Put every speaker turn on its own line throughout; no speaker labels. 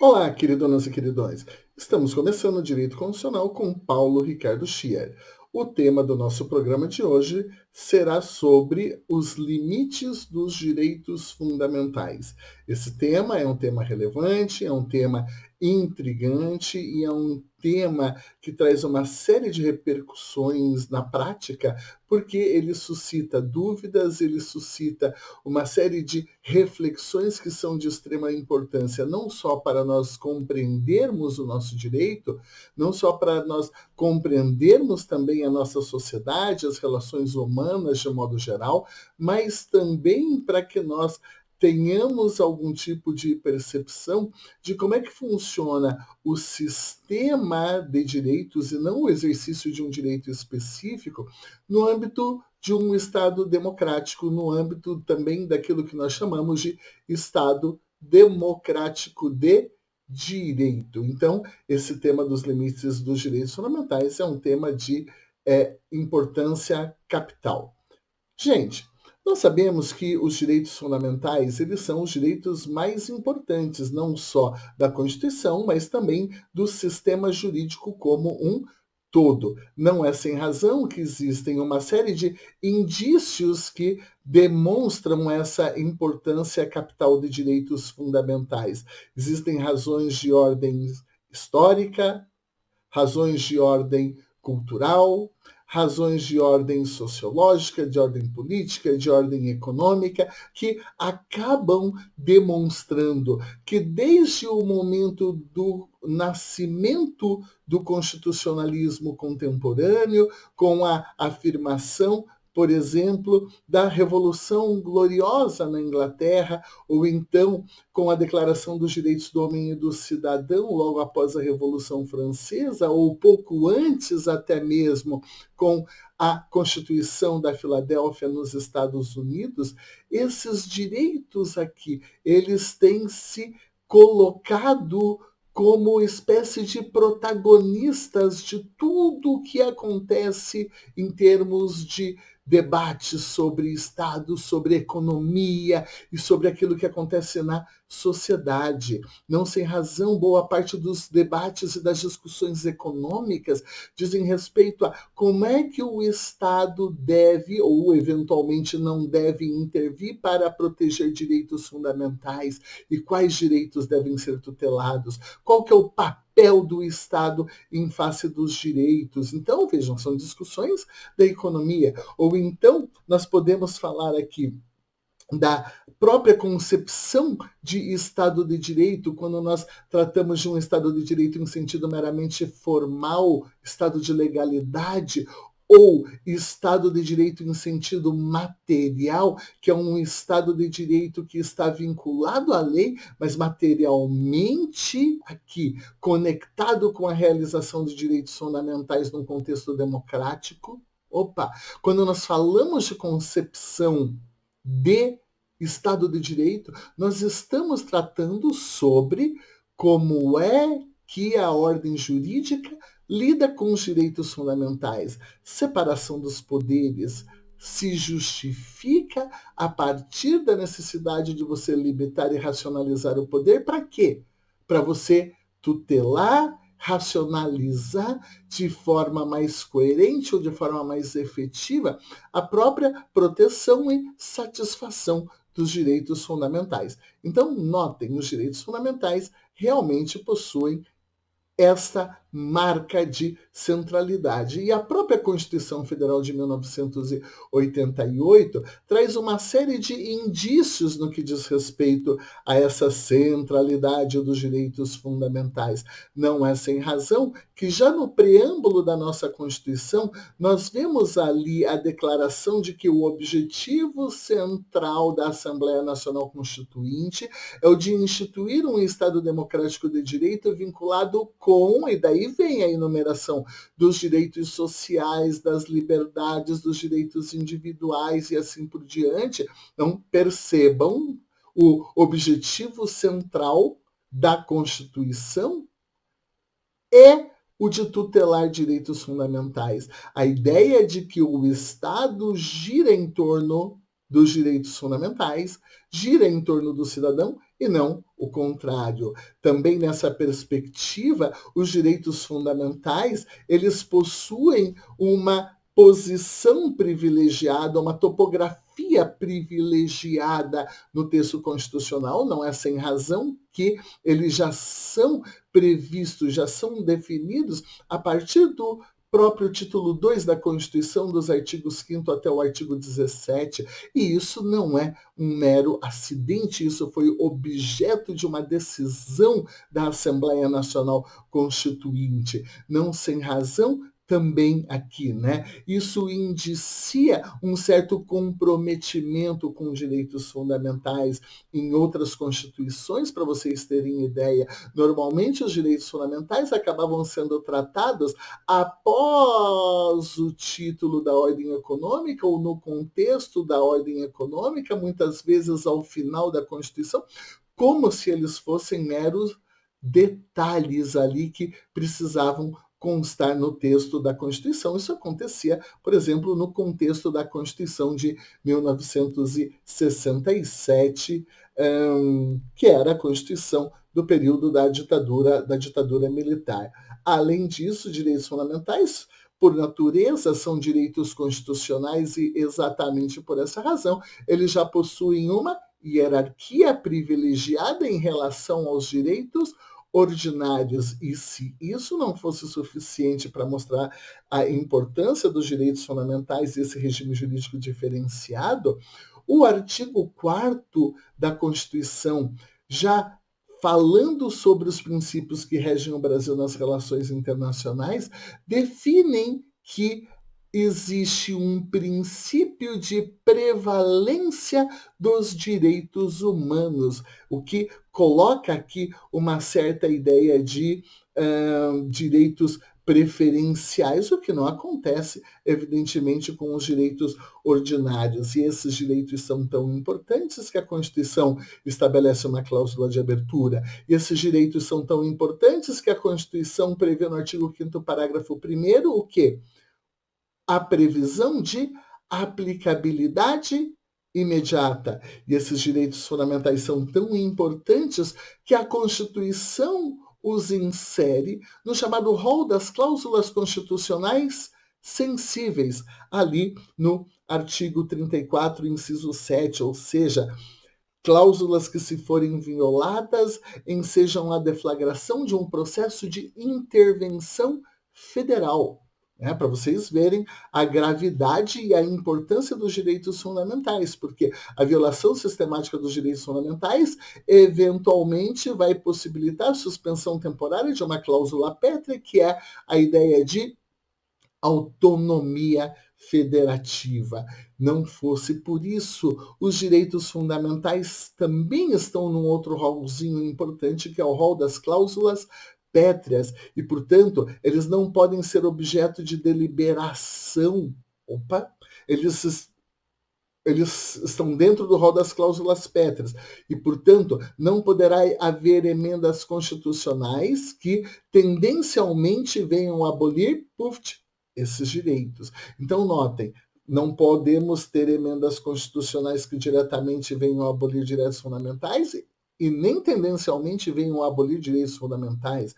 Olá, queridonas e queridões. Estamos começando o Direito Constitucional com Paulo Ricardo Schier. O tema do nosso programa de hoje será sobre os limites dos direitos fundamentais. Esse tema é um tema relevante, é um tema intrigante e é um tema que traz uma série de repercussões na prática, porque ele suscita dúvidas, ele suscita uma série de reflexões que são de extrema importância, não só para nós compreendermos o nosso direito, não só para nós compreendermos também a nossa sociedade, as relações humanas de modo geral, mas também para que nós tenhamos algum tipo de percepção de como é que funciona o sistema de direitos e não o exercício de um direito específico no âmbito de um Estado democrático, no âmbito também daquilo que nós chamamos de Estado democrático de direito. Então, esse tema dos limites dos direitos fundamentais é um tema de importância capital. Gente, nós sabemos que os direitos fundamentais, eles são os direitos mais importantes, não só da Constituição, mas também do sistema jurídico como um todo. Não é sem razão que existem uma série de indícios que demonstram essa importância capital de direitos fundamentais. Existem razões de ordem histórica, razões de ordem cultural, razões de ordem sociológica, de ordem política, de ordem econômica, que acabam demonstrando que desde o momento do nascimento do constitucionalismo contemporâneo, com a afirmação, por exemplo, da Revolução Gloriosa na Inglaterra, ou então com a Declaração dos Direitos do Homem e do Cidadão, logo após a Revolução Francesa, ou pouco antes até mesmo, com a Constituição da Filadélfia nos Estados Unidos, esses direitos aqui, eles têm se colocado como espécie de protagonistas de tudo o que acontece em termos de debates sobre Estado, sobre economia e sobre aquilo que acontece na sociedade. Não sem razão, boa parte dos debates e das discussões econômicas dizem respeito a como é que o Estado deve ou eventualmente não deve intervir para proteger direitos fundamentais e quais direitos devem ser tutelados, qual que é o papel do Estado em face dos direitos. Então, vejam, são discussões da economia. Ou então, nós podemos falar aqui da própria concepção de Estado de Direito, quando nós tratamos de um Estado de Direito em sentido meramente formal, Estado de legalidade, ou Estado de Direito em sentido material, que é um Estado de Direito que está vinculado à lei, mas materialmente aqui, conectado com a realização de direitos fundamentais num contexto democrático. Opa! Quando nós falamos de concepção de Estado de Direito, nós estamos tratando sobre como é que a ordem jurídica lida com os direitos fundamentais. Separação dos poderes se justifica a partir da necessidade de você limitar e racionalizar o poder para quê? Para você tutelar, racionalizar de forma mais coerente ou de forma mais efetiva a própria proteção e satisfação dos direitos fundamentais. Então, notem, os direitos fundamentais realmente possuem essa marca de centralidade. E a própria Constituição Federal de 1988 traz uma série de indícios no que diz respeito a essa centralidade dos direitos fundamentais. Não é sem razão que já no preâmbulo da nossa Constituição nós vemos ali a declaração de que o objetivo central da Assembleia Nacional Constituinte é o de instituir um Estado democrático de direito vinculado com, e daí vem a enumeração dos direitos sociais, das liberdades, dos direitos individuais e assim por diante. Então, percebam o objetivo central da Constituição é o de tutelar direitos fundamentais. A ideia de que o Estado gira em torno dos direitos fundamentais gira em torno do cidadão e não o contrário. Também nessa perspectiva, os direitos fundamentais, eles possuem uma posição privilegiada, uma topografia privilegiada no texto constitucional, não é sem razão que eles já são previstos, já são definidos a partir do próprio título 2 da Constituição, dos artigos 5º até o artigo 17, e isso não é um mero acidente, isso foi objeto de uma decisão da Assembleia Nacional Constituinte. Não sem razão, também aqui, né? Isso indicia um certo comprometimento com direitos fundamentais em outras constituições, para vocês terem ideia. Normalmente os direitos fundamentais acabavam sendo tratados após o título da ordem econômica ou no contexto da ordem econômica, muitas vezes ao final da Constituição, como se eles fossem meros detalhes ali que precisavam constar no texto da Constituição. Isso acontecia, por exemplo, no contexto da Constituição de 1967, que era a Constituição do período da ditadura militar. Além disso, direitos fundamentais, por natureza, são direitos constitucionais e, exatamente por essa razão, eles já possuem uma hierarquia privilegiada em relação aos direitos ordinários. E se isso não fosse suficiente para mostrar a importância dos direitos fundamentais e esse regime jurídico diferenciado, o artigo 4º da Constituição, já falando sobre os princípios que regem o Brasil nas relações internacionais, definem que existe um princípio de prevalência dos direitos humanos, o que coloca aqui uma certa ideia de direitos preferenciais, o que não acontece, evidentemente, com os direitos ordinários. E esses direitos são tão importantes que a Constituição estabelece uma cláusula de abertura. E esses direitos são tão importantes que a Constituição prevê no artigo 5º, parágrafo 1º, o quê? A previsão de aplicabilidade imediata. E esses direitos fundamentais são tão importantes que a Constituição os insere no chamado rol das cláusulas constitucionais sensíveis, ali no artigo 34, inciso 7, ou seja, cláusulas que, se forem violadas, ensejam a deflagração de um processo de intervenção federal. Para vocês verem a gravidade e a importância dos direitos fundamentais, porque a violação sistemática dos direitos fundamentais eventualmente vai possibilitar a suspensão temporária de uma cláusula pétrea, que é a ideia de autonomia federativa. Não fosse por isso, os direitos fundamentais também estão num outro rolzinho importante, que é o rol das cláusulas pétreas, e, portanto, eles não podem ser objeto de deliberação. Eles estão dentro do rol das cláusulas pétreas e, portanto, não poderá haver emendas constitucionais que tendencialmente venham a abolir esses direitos. Então, notem, não podemos ter emendas constitucionais que diretamente venham a abolir direitos fundamentais e nem tendencialmente venham a abolir direitos fundamentais.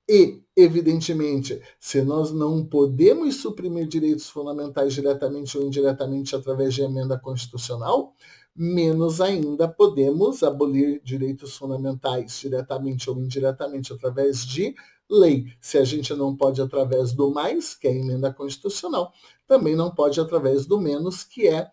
E, evidentemente, se nós não podemos suprimir direitos fundamentais diretamente ou indiretamente através de emenda constitucional, menos ainda podemos abolir direitos fundamentais diretamente ou indiretamente através de lei. Se a gente não pode através do mais, que é a emenda constitucional, também não pode através do menos, que é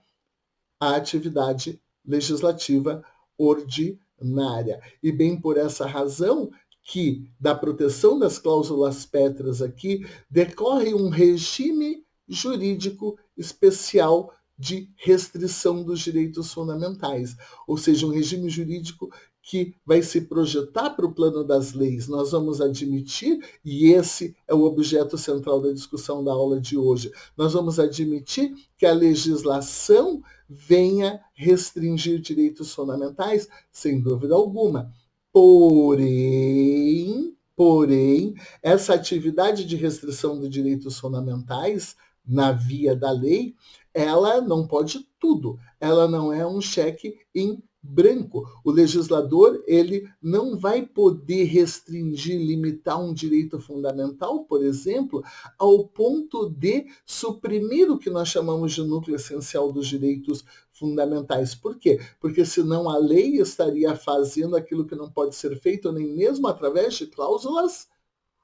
a atividade legislativa ordinária. E bem por essa razão que da proteção das cláusulas pétreas aqui decorre um regime jurídico especial de restrição dos direitos fundamentais, ou seja, um regime jurídico que vai se projetar para o plano das leis. Nós vamos admitir, e esse é o objeto central da discussão da aula de hoje, nós vamos admitir que a legislação venha restringir direitos fundamentais, sem dúvida alguma. Porém, essa atividade de restrição de direitos fundamentais na via da lei, ela não pode tudo. Ela não é um cheque em branco. O legislador, ele não vai poder restringir, limitar um direito fundamental, por exemplo, ao ponto de suprimir o que nós chamamos de núcleo essencial dos direitos fundamentais. Por quê? Porque senão a lei estaria fazendo aquilo que não pode ser feito nem mesmo através de cláusulas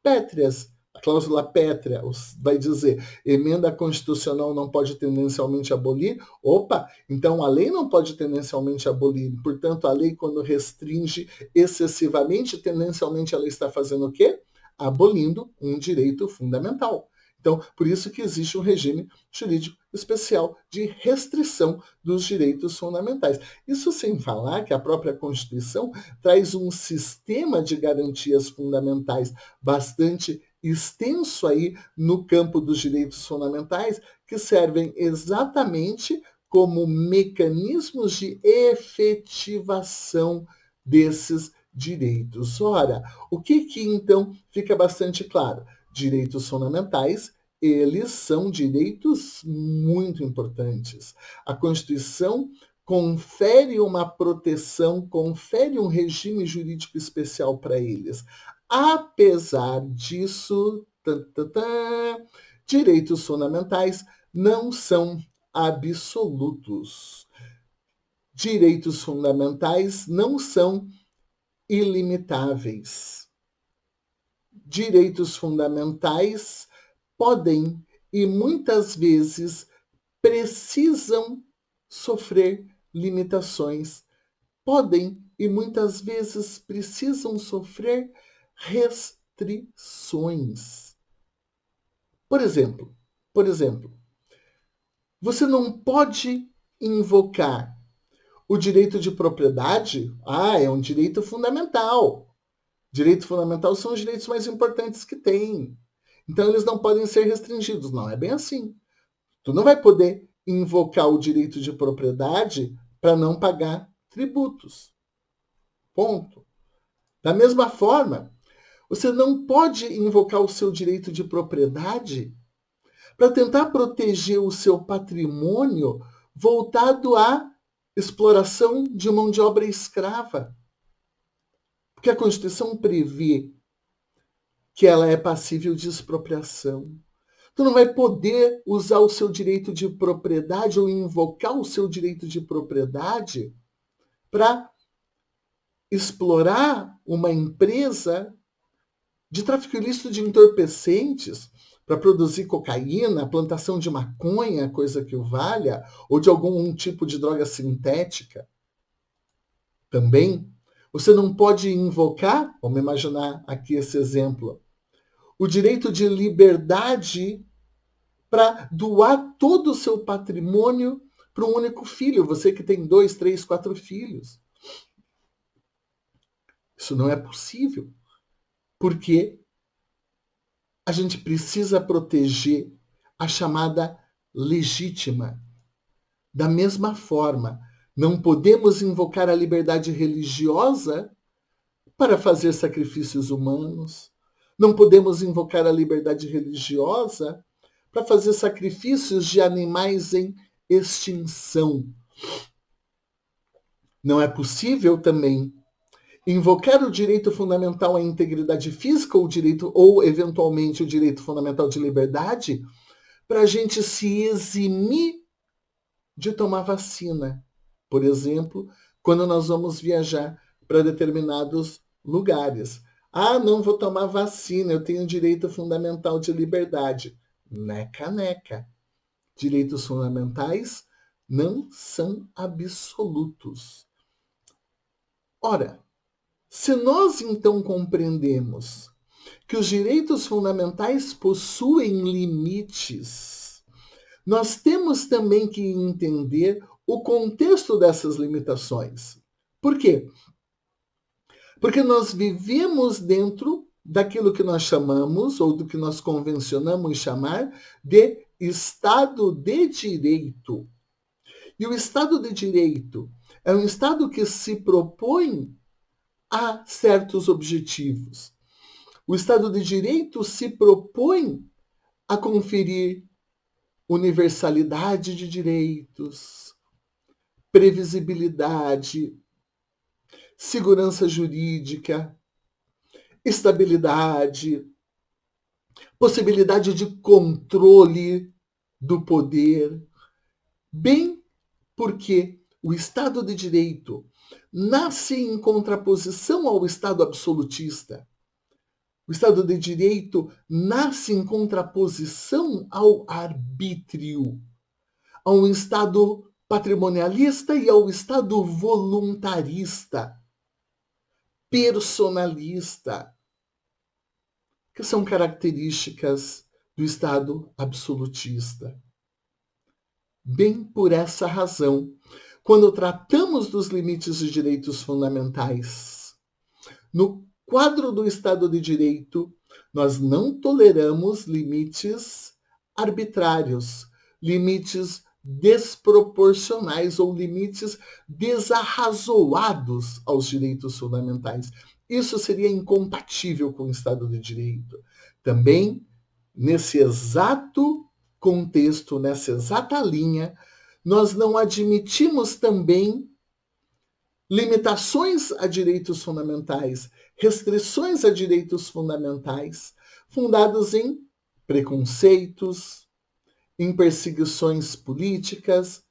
pétreas. A cláusula pétrea vai dizer, emenda constitucional não pode tendencialmente abolir. Opa, então a lei não pode tendencialmente abolir. Portanto, a lei, quando restringe excessivamente, tendencialmente ela está fazendo o quê? Abolindo um direito fundamental. Então, por isso que existe um regime jurídico especial de restrição dos direitos fundamentais. Isso sem falar que a própria Constituição traz um sistema de garantias fundamentais bastante extenso aí no campo dos direitos fundamentais, que servem exatamente como mecanismos de efetivação desses direitos. Ora, o que então fica bastante claro? Direitos fundamentais, eles são direitos muito importantes. A Constituição confere uma proteção, confere um regime jurídico especial para eles. Apesar disso, direitos fundamentais não são absolutos. Direitos fundamentais não são ilimitáveis. Direitos fundamentais podem e muitas vezes precisam sofrer limitações, podem e muitas vezes precisam sofrer restrições. Por exemplo, você não pode invocar o direito de propriedade. É um direito fundamental. Direito fundamental são os direitos mais importantes que tem. Então, eles não podem ser restringidos. Não é bem assim. Tu não vai poder invocar o direito de propriedade para não pagar tributos. Ponto. Da mesma forma, você não pode invocar o seu direito de propriedade para tentar proteger o seu patrimônio voltado à exploração de mão de obra escrava. Porque a Constituição prevê que ela é passível de expropriação. Tu não vai poder usar o seu direito de propriedade ou invocar o seu direito de propriedade para explorar uma empresa de tráfico ilícito de entorpecentes para produzir cocaína, plantação de maconha, coisa que o valha, ou de algum tipo de droga sintética. Também, você não pode invocar, vamos imaginar aqui esse exemplo, o direito de liberdade para doar todo o seu patrimônio para um único filho, você que tem 2, 3, 4 filhos. Isso não é possível, porque a gente precisa proteger a chamada legítima. Da mesma forma, não podemos invocar a liberdade religiosa para fazer sacrifícios humanos. Não podemos invocar a liberdade religiosa para fazer sacrifícios de animais em extinção. Não é possível também invocar o direito fundamental à integridade física ou eventualmente o direito fundamental de liberdade para a gente se eximir de tomar vacina. Por exemplo, quando nós vamos viajar para determinados lugares. Não vou tomar vacina, eu tenho direito fundamental de liberdade. Neca, neca. Direitos fundamentais não são absolutos. Ora, se nós então compreendemos que os direitos fundamentais possuem limites, nós temos também que entender o contexto dessas limitações. Por quê? Porque nós vivemos dentro daquilo que nós chamamos, ou do que nós convencionamos chamar, de Estado de Direito. E o Estado de Direito é um Estado que se propõe a certos objetivos. O Estado de Direito se propõe a conferir universalidade de direitos, previsibilidade, segurança jurídica, estabilidade, possibilidade de controle do poder, bem porque o Estado de Direito nasce em contraposição ao Estado absolutista. O Estado de Direito nasce em contraposição ao arbítrio, a um Estado patrimonialista e ao Estado voluntarista, personalista, que são características do Estado absolutista. Bem por essa razão, quando tratamos dos limites de direitos fundamentais, no quadro do Estado de Direito, nós não toleramos limites arbitrários, limites desproporcionais ou limites desarrazoados aos direitos fundamentais. Isso seria incompatível com o Estado de Direito. Também, nesse exato contexto, nessa exata linha, nós não admitimos também limitações a direitos fundamentais, restrições a direitos fundamentais, fundados em preconceitos, em perseguições políticas,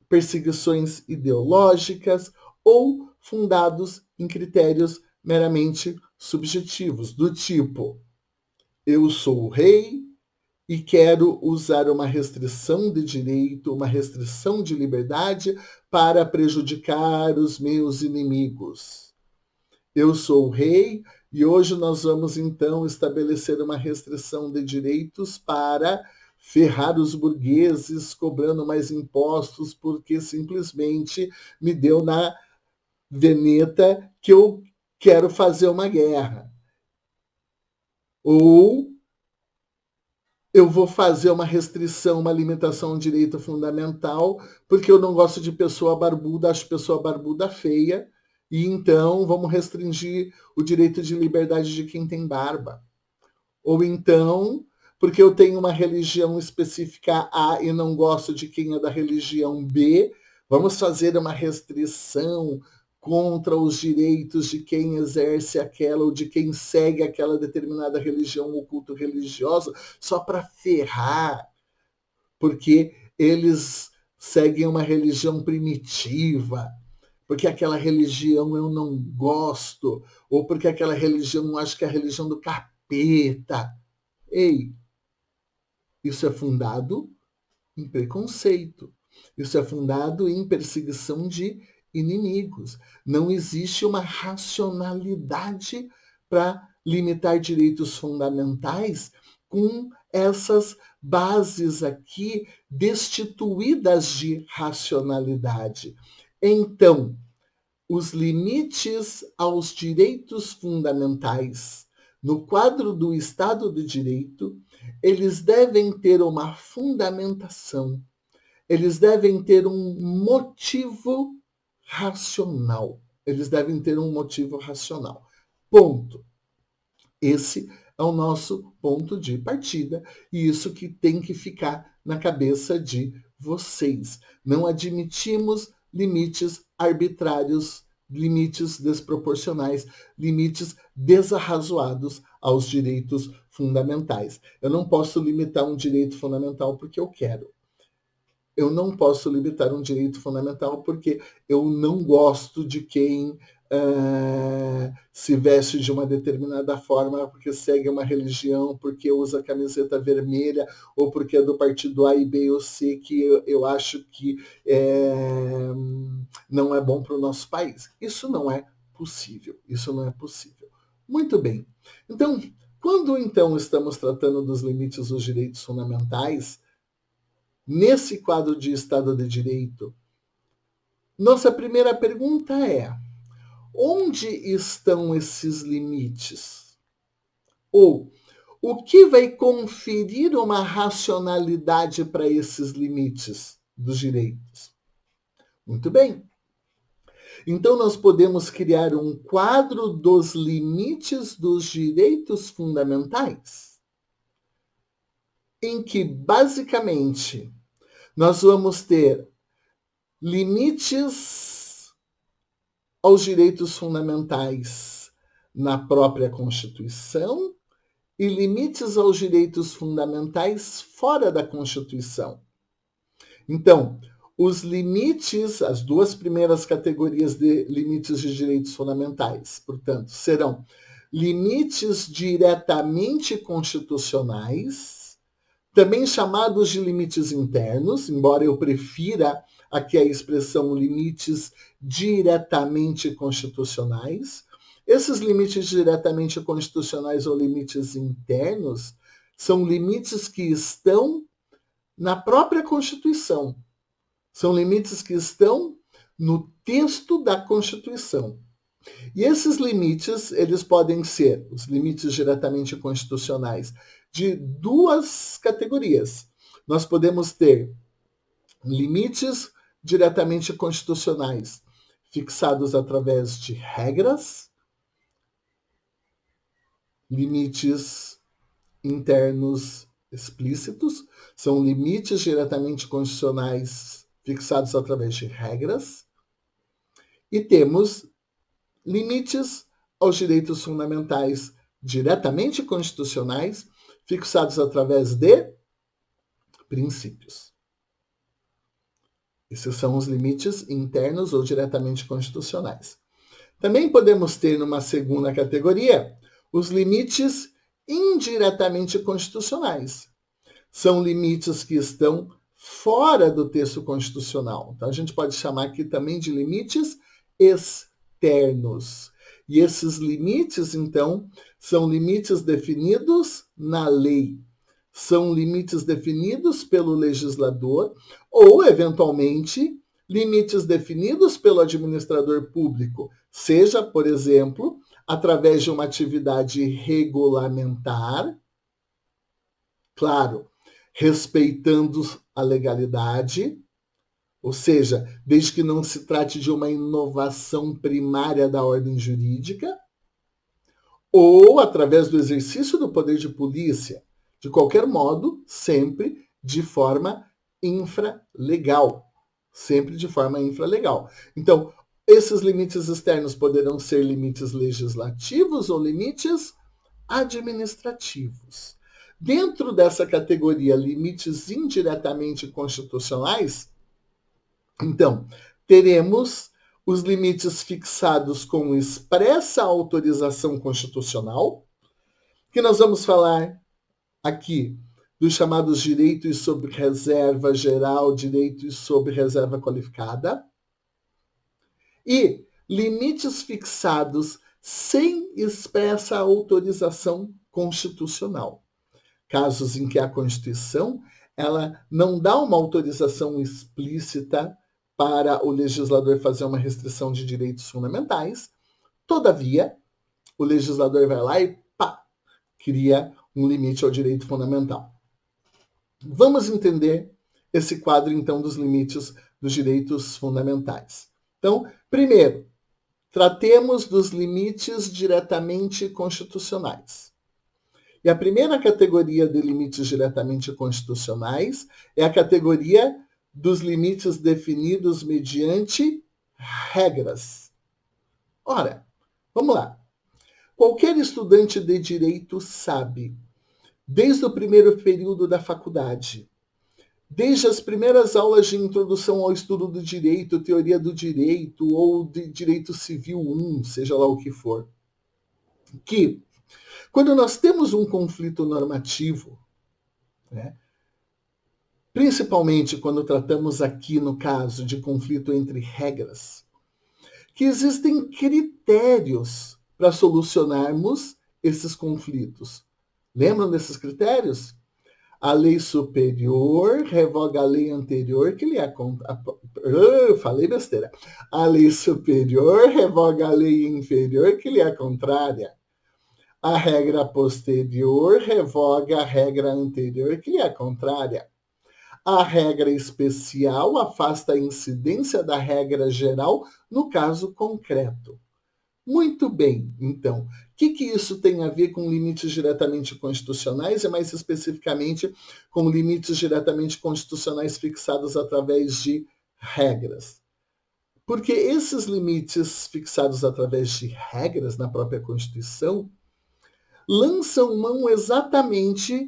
perseguições ideológicas ou fundados em critérios meramente subjetivos, do tipo: eu sou o rei e quero usar uma restrição de direito, uma restrição de liberdade para prejudicar os meus inimigos. Eu sou o rei e hoje nós vamos então estabelecer uma restrição de direitos para ferrar os burgueses, cobrando mais impostos, porque simplesmente me deu na veneta que eu quero fazer uma guerra. Ou eu vou fazer uma restrição, uma limitação a um direito fundamental, porque eu não gosto de pessoa barbuda, acho pessoa barbuda feia, e então vamos restringir o direito de liberdade de quem tem barba. Ou então, porque eu tenho uma religião específica A e não gosto de quem é da religião B, vamos fazer uma restrição contra os direitos de quem exerce aquela ou de quem segue aquela determinada religião ou culto religioso, só para ferrar, porque eles seguem uma religião primitiva, porque aquela religião eu não gosto, ou porque aquela religião eu acho que é a religião do capeta. Ei, isso é fundado em preconceito. Isso é fundado em perseguição de inimigos. Não existe uma racionalidade para limitar direitos fundamentais com essas bases aqui destituídas de racionalidade. Então, os limites aos direitos fundamentais no quadro do Estado de Direito, eles devem ter uma fundamentação, eles devem ter um motivo racional. Eles devem ter um motivo racional. Ponto. Esse é o nosso ponto de partida e isso que tem que ficar na cabeça de vocês. Não admitimos limites arbitrários, limites desproporcionais, limites desarrazoados aos direitos fundamentais. Eu não posso limitar um direito fundamental porque eu quero. Eu não posso limitar um direito fundamental porque eu não gosto de quem se veste de uma determinada forma, porque segue uma religião, porque usa camiseta vermelha, ou porque é do partido A e B ou C, que eu acho que não é bom para o nosso país. Isso não é possível. Isso não é possível. Muito bem. Então, quando então estamos tratando dos limites dos direitos fundamentais, nesse quadro de Estado de Direito, nossa primeira pergunta é: onde estão esses limites? Ou o que vai conferir uma racionalidade para esses limites dos direitos? Muito bem. Então, nós podemos criar um quadro dos limites dos direitos fundamentais. em que, basicamente, nós vamos ter limites aos direitos fundamentais na própria Constituição e limites aos direitos fundamentais fora da Constituição. Então, os limites, as duas primeiras categorias de limites de direitos fundamentais, portanto, serão limites diretamente constitucionais, também chamados de limites internos, embora eu prefira aqui a expressão limites diretamente constitucionais. Esses limites diretamente constitucionais ou limites internos são limites que estão na própria Constituição. São limites que estão no texto da Constituição. E esses limites, eles podem ser, os limites diretamente constitucionais, de duas categorias. Nós podemos ter limites diretamente constitucionais fixados através de regras, limites internos explícitos, são limites diretamente constitucionais fixados através de regras, e temos limites aos direitos fundamentais diretamente constitucionais fixados através de princípios. Esses são os limites internos ou diretamente constitucionais. Também podemos ter, numa segunda categoria, os limites indiretamente constitucionais. São limites que estão fora do texto constitucional. Então, a gente pode chamar aqui também de limites externos. E esses limites, então, são limites definidos na lei. São limites definidos pelo legislador ou, eventualmente, limites definidos pelo administrador público, seja, por exemplo, através de uma atividade regulamentar, claro, respeitando a legalidade, ou seja, desde que não se trate de uma inovação primária da ordem jurídica, ou através do exercício do poder de polícia, de qualquer modo, sempre de forma infralegal. Sempre de forma infralegal. Então, esses limites externos poderão ser limites legislativos ou limites administrativos. Dentro dessa categoria, limites indiretamente constitucionais, então, teremos os limites fixados com expressa autorização constitucional, que nós vamos falar aqui dos chamados direitos sob reserva geral, direitos sob reserva qualificada, e limites fixados sem expressa autorização constitucional. Casos em que a Constituição ela não dá uma autorização explícita para o legislador fazer uma restrição de direitos fundamentais, todavia, o legislador vai lá e cria um limite ao direito fundamental. Vamos entender esse quadro, então, dos limites dos direitos fundamentais. Então, primeiro, tratemos dos limites diretamente constitucionais. E a primeira categoria de limites diretamente constitucionais é a categoria dos limites definidos mediante regras. Ora, vamos lá. Qualquer estudante de direito sabe, desde o primeiro período da faculdade, desde as primeiras aulas de introdução ao estudo do direito, teoria do direito ou de direito civil 1, seja lá o que for, que quando nós temos um conflito normativo, né, principalmente quando tratamos aqui no caso de conflito entre regras, que existem critérios para solucionarmos esses conflitos. Lembram desses critérios? A lei superior revoga a lei anterior que lhe é falei besteira. A lei superior revoga a lei inferior que lhe é contrária. A regra posterior revoga a regra anterior que lhe é contrária. A regra especial afasta a incidência da regra geral no caso concreto. Muito bem, então, o que isso tem a ver com limites diretamente constitucionais e mais especificamente com limites diretamente constitucionais fixados através de regras? Porque esses limites fixados através de regras na própria Constituição lançam mão exatamente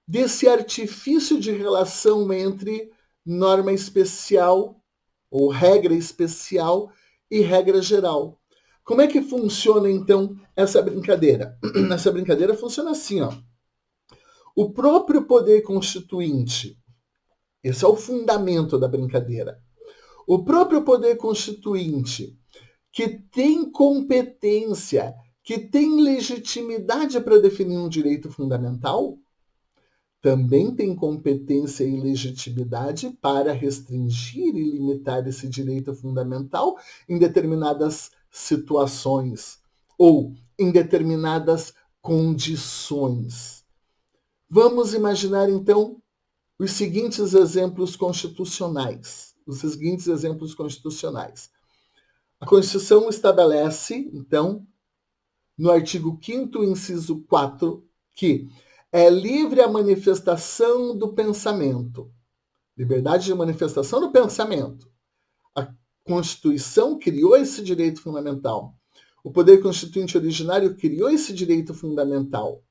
desse artifício de relação entre norma especial ou regra especial e regra geral. Como é que funciona, então, essa brincadeira? Essa brincadeira funciona assim, ó. O próprio poder constituinte, esse é o fundamento da brincadeira. O próprio poder constituinte, que tem competência, que tem legitimidade para definir um direito fundamental, também tem competência e legitimidade para restringir e limitar esse direito fundamental em determinadas situações ou em determinadas condições. Vamos imaginar, então, os seguintes exemplos constitucionais. A Constituição estabelece, então, no artigo 5º, inciso 4, que é livre a manifestação do pensamento. Liberdade de manifestação do pensamento. A Constituição criou esse direito fundamental. O poder constituinte originário criou esse direito fundamental.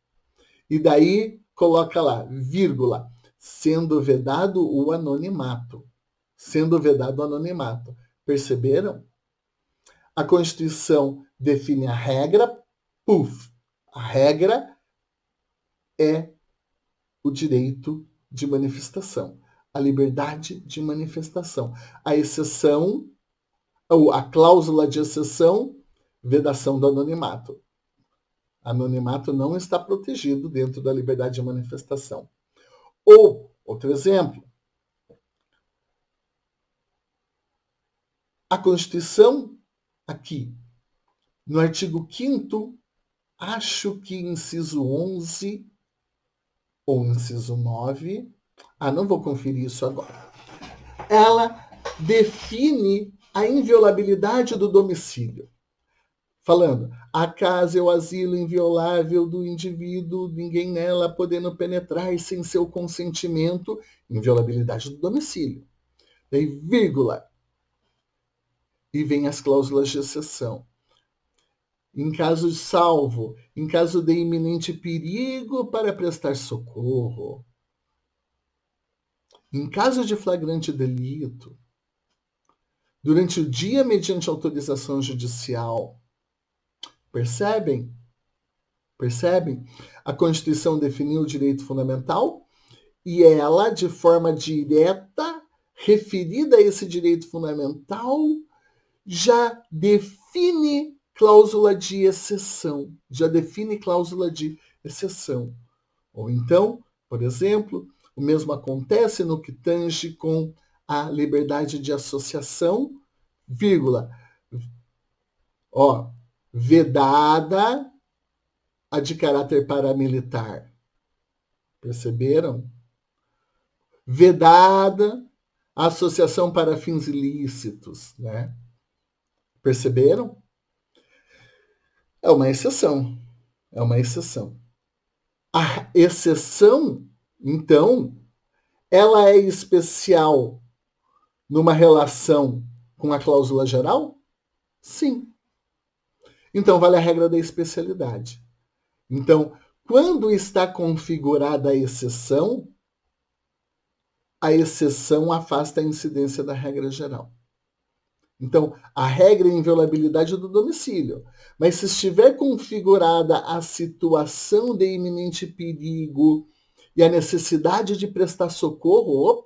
E daí coloca lá, vírgula, sendo vedado o anonimato. Sendo vedado o anonimato. Perceberam? A Constituição define a regra, puf, a regra é o direito de manifestação, a liberdade de manifestação. A exceção, ou a cláusula de exceção, vedação do anonimato. Anonimato não está protegido dentro da liberdade de manifestação. Ou, outro exemplo, a Constituição, aqui, no artigo 5º, acho que inciso 11 ou inciso 9, não vou conferir isso agora. Ela define a inviolabilidade do domicílio. Falando, a casa é o asilo inviolável do indivíduo, ninguém nela podendo penetrar sem seu consentimento, inviolabilidade do domicílio. Daí, vírgula. E vem as cláusulas de exceção. Em caso de salvo, em caso de iminente perigo para prestar socorro, em caso de flagrante delito, durante o dia mediante autorização judicial. Percebem? Percebem? A Constituição definiu o direito fundamental e ela, de forma direta, referida a esse direito fundamental, já define cláusula de exceção. Ou então, por exemplo, o mesmo acontece no que tange com a liberdade de associação, vírgula, vedada a de caráter paramilitar. Perceberam? Vedada a associação para fins ilícitos, né? Perceberam? É uma exceção. A exceção, então, ela é especial numa relação com a cláusula geral? Sim. Então, vale a regra da especialidade. Então, quando está configurada a exceção afasta a incidência da regra geral. Então, a regra é a inviolabilidade do domicílio. Mas se estiver configurada a situação de iminente perigo e a necessidade de prestar socorro,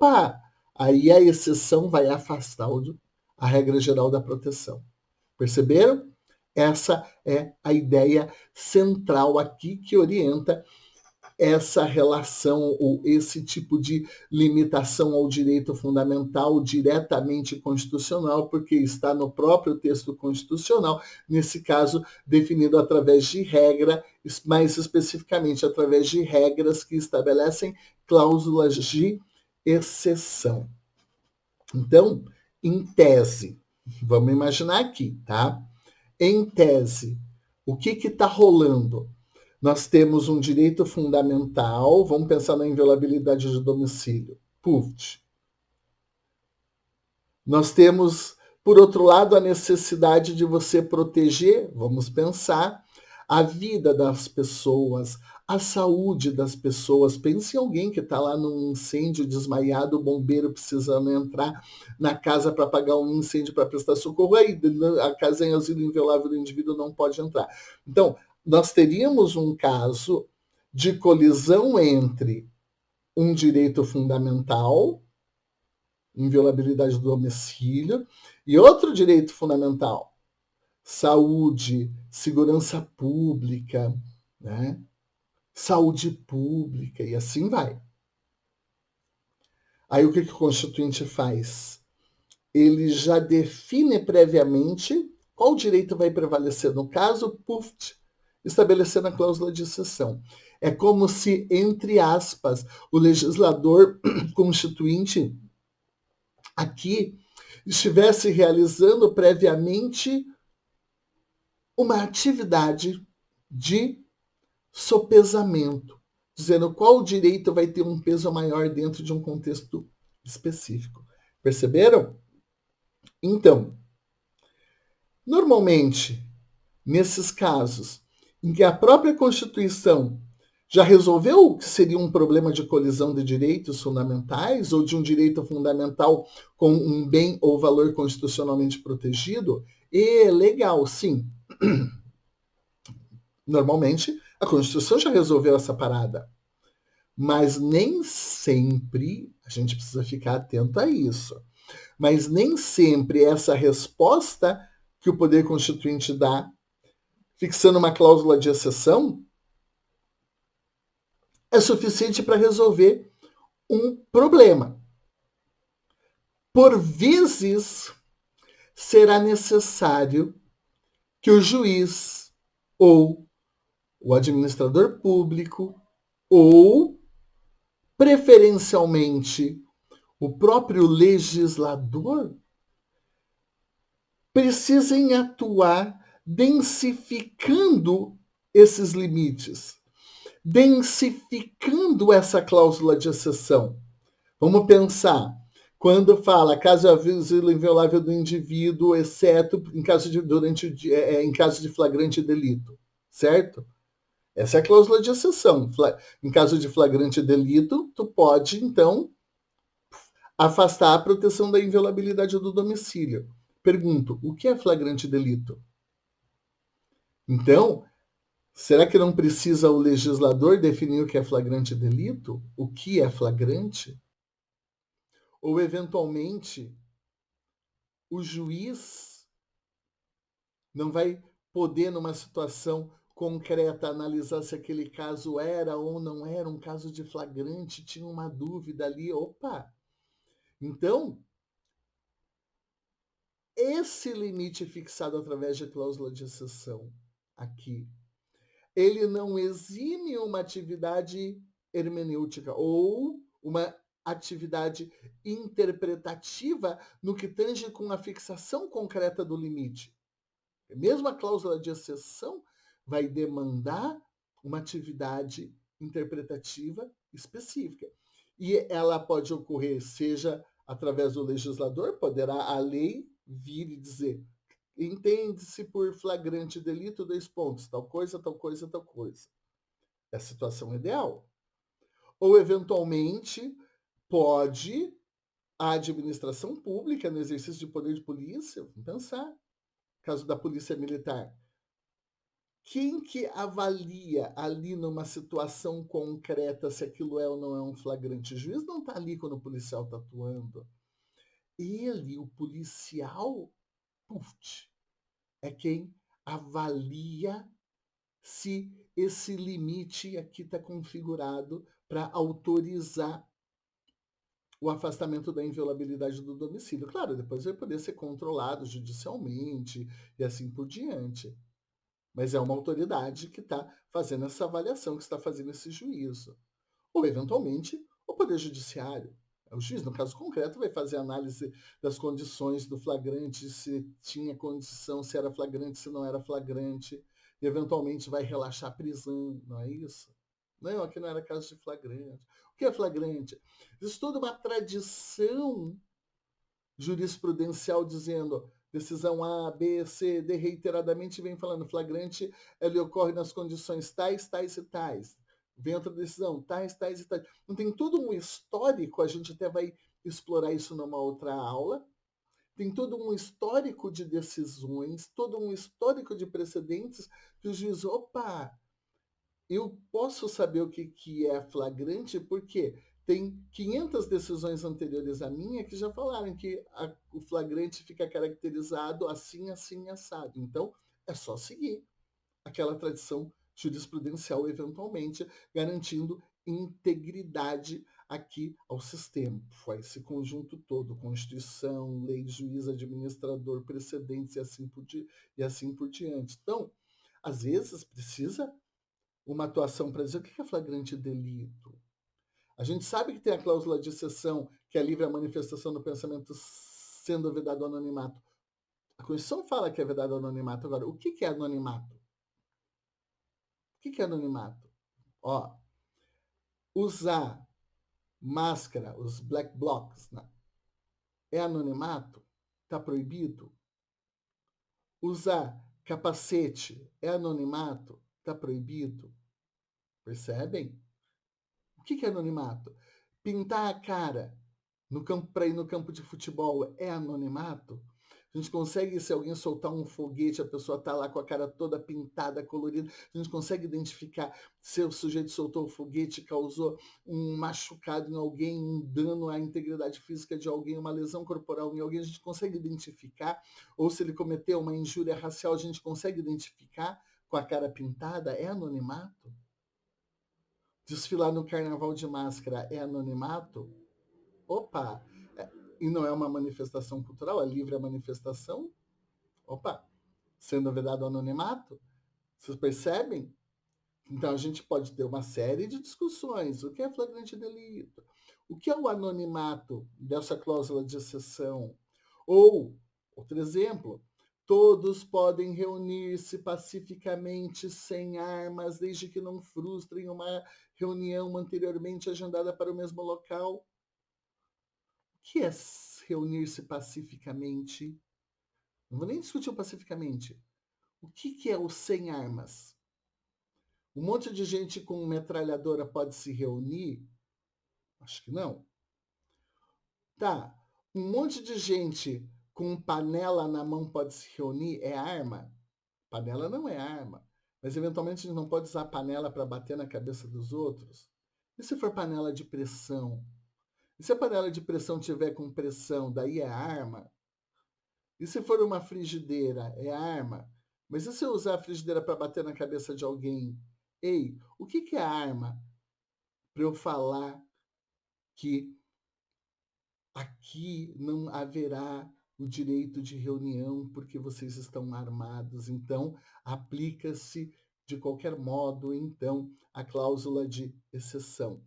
aí a exceção vai afastar a regra geral da proteção. Perceberam? Essa é a ideia central aqui que orienta essa relação ou esse tipo de limitação ao direito fundamental diretamente constitucional, porque está no próprio texto constitucional, nesse caso definido através de regra, mais especificamente através de regras que estabelecem cláusulas de exceção. Então, em tese, vamos imaginar aqui, tá? Em tese, o que está rolando? Nós temos um direito fundamental, vamos pensar na inviolabilidade de domicílio. Puf. Nós temos, por outro lado, a necessidade de você proteger, vamos pensar, a vida das pessoas, a saúde das pessoas. Pense em alguém que está lá num incêndio desmaiado, o bombeiro precisando entrar na casa para apagar um incêndio para prestar socorro, aí a casa em asilo inviolável do indivíduo não pode entrar. Então, nós teríamos um caso de colisão entre um direito fundamental, inviolabilidade do domicílio, e outro direito fundamental, saúde, segurança pública, né? Saúde pública, e assim vai. Aí o que o Constituinte faz? Ele já define previamente qual direito vai prevalecer no caso, estabelecendo a cláusula de exceção. É como se, entre aspas, o legislador constituinte aqui estivesse realizando previamente uma atividade de sopesamento, dizendo qual direito vai ter um peso maior dentro de um contexto específico. Perceberam? Então, normalmente, nesses casos em que a própria Constituição já resolveu que seria um problema de colisão de direitos fundamentais ou de um direito fundamental com um bem ou valor constitucionalmente protegido, legal, sim. Normalmente, a Constituição já resolveu essa parada. Mas nem sempre, a gente precisa ficar atento a isso, mas nem sempre essa resposta que o Poder Constituinte dá, fixando uma cláusula de exceção, é suficiente para resolver um problema. Por vezes, será necessário que o juiz ou o administrador público ou, preferencialmente, o próprio legislador precisem atuar densificando esses limites, densificando essa cláusula de exceção. Vamos pensar, quando fala caso asilo inviolável do indivíduo, exceto em caso em caso de flagrante delito, certo? Essa é a cláusula de exceção. Em caso de flagrante delito, tu pode, então, afastar a proteção da inviolabilidade do domicílio. Pergunto, o que é flagrante delito? Então, será que não precisa o legislador definir o que é flagrante delito? O que é flagrante? Ou, eventualmente, o juiz não vai poder, numa situação concreta, analisar se aquele caso era ou não era um caso de flagrante, tinha uma dúvida ali, opa! Então, esse limite fixado através de cláusula de exceção aqui, ele não exime uma atividade hermenêutica ou uma atividade interpretativa no que tange com a fixação concreta do limite. Mesmo a cláusula de exceção vai demandar uma atividade interpretativa específica. E ela pode ocorrer, seja através do legislador, poderá a lei vir e dizer: entende-se por flagrante delito, 2 pontos, tal coisa, tal coisa, tal coisa. É a situação ideal. Ou, eventualmente, pode a administração pública, no exercício de poder de polícia, vamos pensar, caso da polícia militar, quem que avalia ali numa situação concreta se aquilo é ou não é um flagrante? O juiz não está ali quando o policial está atuando. Ele, o policial, é quem avalia se esse limite aqui está configurado para autorizar o afastamento da inviolabilidade do domicílio. Claro, depois vai poder ser controlado judicialmente e assim por diante. Mas é uma autoridade que está fazendo essa avaliação, que está fazendo esse juízo. Ou, eventualmente, o Poder Judiciário. O juiz, no caso concreto, vai fazer análise das condições do flagrante, se tinha condição, se era flagrante, se não era flagrante, e eventualmente vai relaxar a prisão, não é isso? Não, aqui não era caso de flagrante. O que é flagrante? Existe toda uma tradição jurisprudencial dizendo decisão A, B, C, D, reiteradamente vem falando flagrante, ele ocorre nas condições tais, tais e tais. Vem outra decisão, tais, tais e tais. Não tem todo um histórico, a gente até vai explorar isso numa outra aula, tem todo um histórico de decisões, todo um histórico de precedentes que o juiz, opa, eu posso saber o que é flagrante porque tem 500 decisões anteriores à minha que já falaram que o flagrante fica caracterizado assim, assim, assado. Então, é só seguir aquela tradição jurisprudencial, eventualmente, garantindo integridade aqui ao sistema. Foi esse conjunto todo, Constituição, lei, juiz, administrador, precedentes e assim por diante. Então, às vezes, precisa uma atuação para dizer o que é flagrante delito. A gente sabe que tem a cláusula de exceção, que é livre a manifestação do pensamento sendo vedado ao anonimato. A Constituição fala que é vedado ao anonimato. Agora, o que é anonimato? O que é anonimato? Ó, usar máscara, os black blocs, né? É anonimato? Está proibido? Usar capacete é anonimato? Está proibido? Percebem? O que é anonimato? Pintar a cara no campo para ir no campo de futebol é anonimato? A gente consegue, se alguém soltar um foguete, a pessoa está lá com a cara toda pintada, colorida, a gente consegue identificar se o sujeito soltou o foguete, causou um machucado em alguém, um dano à integridade física de alguém, uma lesão corporal em alguém, a gente consegue identificar, ou se ele cometeu uma injúria racial, a gente consegue identificar com a cara pintada, é anonimato? Desfilar no carnaval de máscara é anonimato? Opa! E não é uma manifestação cultural, é livre a manifestação? Opa! Sendo vedado o anonimato? Vocês percebem? Então a gente pode ter uma série de discussões. O que é flagrante delito? O que é o anonimato dessa cláusula de exceção? Ou, outro exemplo, todos podem reunir-se pacificamente sem armas, desde que não frustrem uma reunião anteriormente agendada para o mesmo local. O que é reunir-se pacificamente? Não vou nem discutir o pacificamente. O que é o sem armas? Um monte de gente com metralhadora pode se reunir? Acho que não. Tá. Um monte de gente com panela na mão pode se reunir? É arma? Panela não é arma. Mas eventualmente a gente não pode usar panela para bater na cabeça dos outros? E se for panela de pressão? E se a panela de pressão tiver com pressão, daí é arma? E se for uma frigideira, é arma? Mas e se eu usar a frigideira para bater na cabeça de alguém? Ei, o que é arma para eu falar que aqui não haverá o direito de reunião porque vocês estão armados? Então, aplica-se de qualquer modo, então, a cláusula de exceção.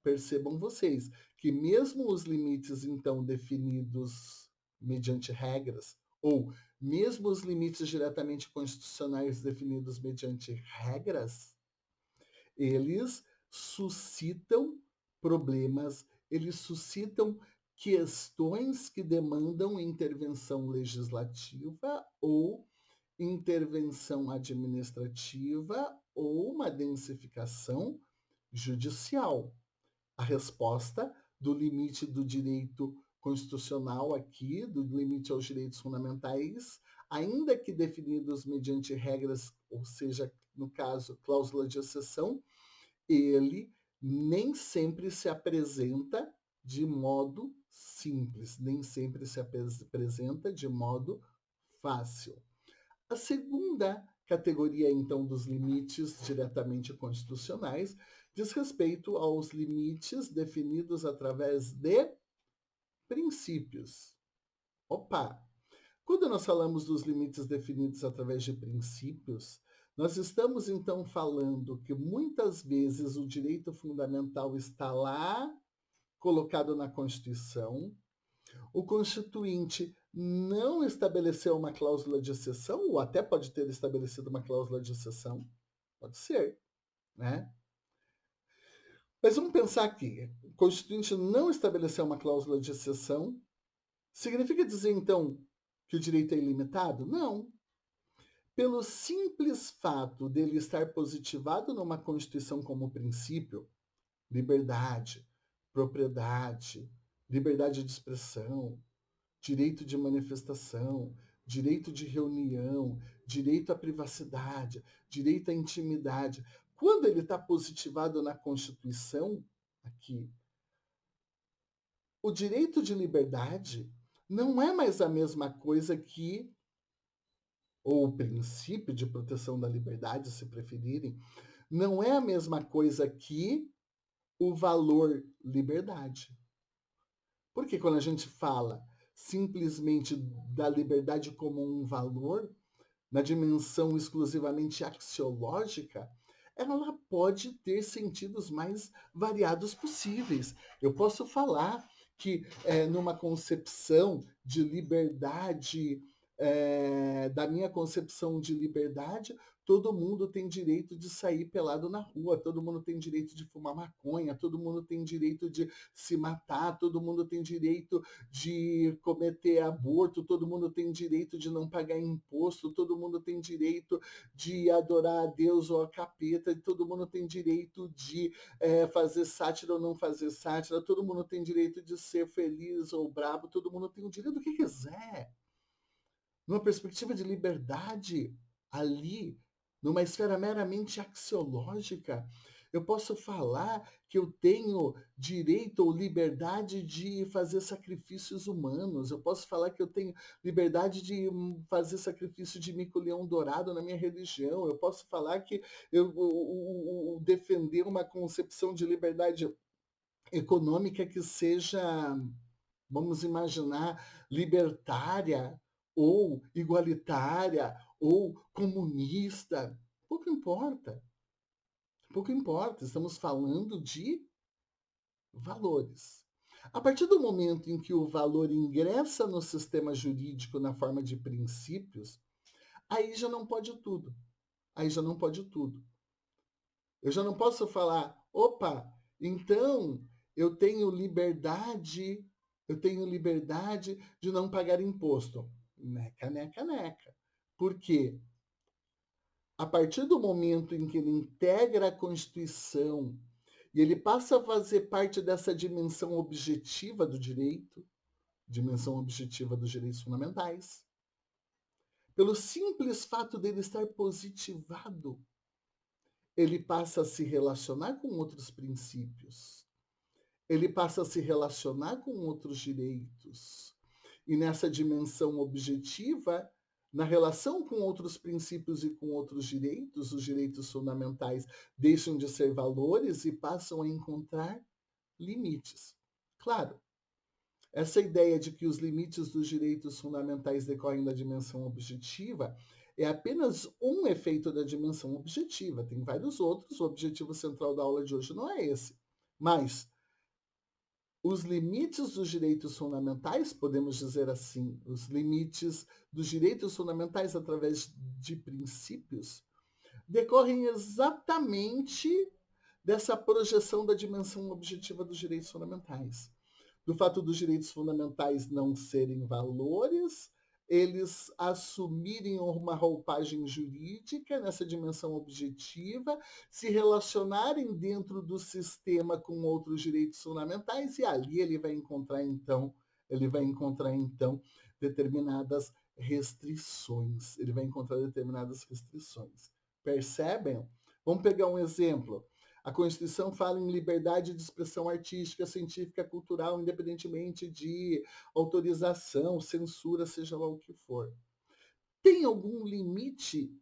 Percebam vocês que mesmo os limites, então, definidos mediante regras, ou mesmo os limites diretamente constitucionais definidos mediante regras, eles suscitam problemas, eles suscitam questões que demandam intervenção legislativa ou intervenção administrativa ou uma densificação judicial. A resposta do limite do direito constitucional aqui, do limite aos direitos fundamentais, ainda que definidos mediante regras, ou seja, no caso, cláusula de exceção, ele nem sempre se apresenta de modo simples, nem sempre se apresenta de modo fácil. A segunda categoria, então, dos limites diretamente constitucionais diz respeito aos limites definidos através de princípios. Opa! Quando nós falamos dos limites definidos através de princípios, nós estamos então falando que muitas vezes o direito fundamental está lá colocado na Constituição. O Constituinte não estabeleceu uma cláusula de exceção, ou até pode ter estabelecido uma cláusula de exceção. Pode ser, né? Mas vamos pensar aqui. O Constituinte não estabeleceu uma cláusula de exceção. Significa dizer, então, que o direito é ilimitado? Não. Pelo simples fato dele estar positivado numa Constituição como princípio, liberdade, propriedade, liberdade de expressão, direito de manifestação, direito de reunião, direito à privacidade, direito à intimidade. Quando ele está positivado na Constituição, aqui, o direito de liberdade não é mais a mesma coisa que, ou o princípio de proteção da liberdade, se preferirem, não é a mesma coisa que o valor liberdade. Porque quando a gente fala simplesmente da liberdade como um valor, na dimensão exclusivamente axiológica, ela pode ter sentidos mais variados possíveis. Eu posso falar que numa concepção de liberdade, da minha concepção de liberdade, todo mundo tem direito de sair pelado na rua, todo mundo tem direito de fumar maconha, todo mundo tem direito de se matar, todo mundo tem direito de cometer aborto, todo mundo tem direito de não pagar imposto, todo mundo tem direito de adorar a Deus ou a capeta, todo mundo tem direito de fazer sátira ou não fazer sátira, todo mundo tem direito de ser feliz ou brabo, todo mundo tem o direito do que quiser. Numa perspectiva de liberdade, ali, numa esfera meramente axiológica, eu posso falar que eu tenho direito ou liberdade de fazer sacrifícios humanos. Eu posso falar que eu tenho liberdade de fazer sacrifício de mico-leão dourado na minha religião. Eu posso falar que eu defender uma concepção de liberdade econômica que seja, vamos imaginar, libertária, ou igualitária, ou comunista. Pouco importa. Pouco importa. Estamos falando de valores. A partir do momento em que o valor ingressa no sistema jurídico na forma de princípios, aí já não pode tudo. Aí já não pode tudo. Eu já não posso falar, opa, então eu tenho liberdade de não pagar imposto. Neca, neca, neca. Por quê? A partir do momento em que ele integra a Constituição e ele passa a fazer parte dessa dimensão objetiva do direito, dimensão objetiva dos direitos fundamentais, pelo simples fato dele estar positivado, ele passa a se relacionar com outros princípios, ele passa a se relacionar com outros direitos. E nessa dimensão objetiva, na relação com outros princípios e com outros direitos, os direitos fundamentais deixam de ser valores e passam a encontrar limites. Claro, essa ideia de que os limites dos direitos fundamentais decorrem da dimensão objetiva é apenas um efeito da dimensão objetiva. Tem vários outros, o objetivo central da aula de hoje não é esse. Mas os limites dos direitos fundamentais, podemos dizer assim, os limites dos direitos fundamentais através de princípios, decorrem exatamente dessa projeção da dimensão objetiva dos direitos fundamentais. Do fato dos direitos fundamentais não serem valores, eles assumirem uma roupagem jurídica nessa dimensão objetiva, se relacionarem dentro do sistema com outros direitos fundamentais e ali ele vai encontrar então determinadas restrições. Ele vai encontrar determinadas restrições. Percebem? Vamos pegar um exemplo. A Constituição fala em liberdade de expressão artística, científica, cultural, independentemente de autorização, censura, seja lá o que for. Tem algum limite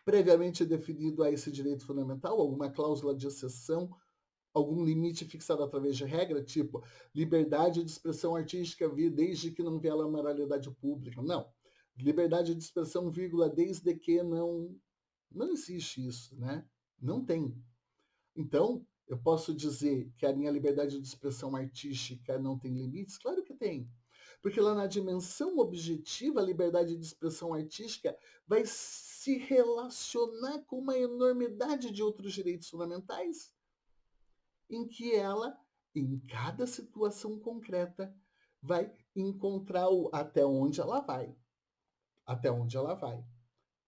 previamente definido a esse direito fundamental? Alguma cláusula de exceção? Algum limite fixado através de regra? Tipo, liberdade de expressão artística desde que não viola a moralidade pública. Não. Liberdade de expressão, vírgula, desde que não existe isso, né? Não tem. Então, Eu posso dizer que a minha liberdade de expressão artística não tem limites? Claro que tem. Porque lá na dimensão objetiva, a liberdade de expressão artística vai se relacionar com uma enormidade de outros direitos fundamentais, em que ela, em cada situação concreta, vai encontrar até onde ela vai. Até onde ela vai.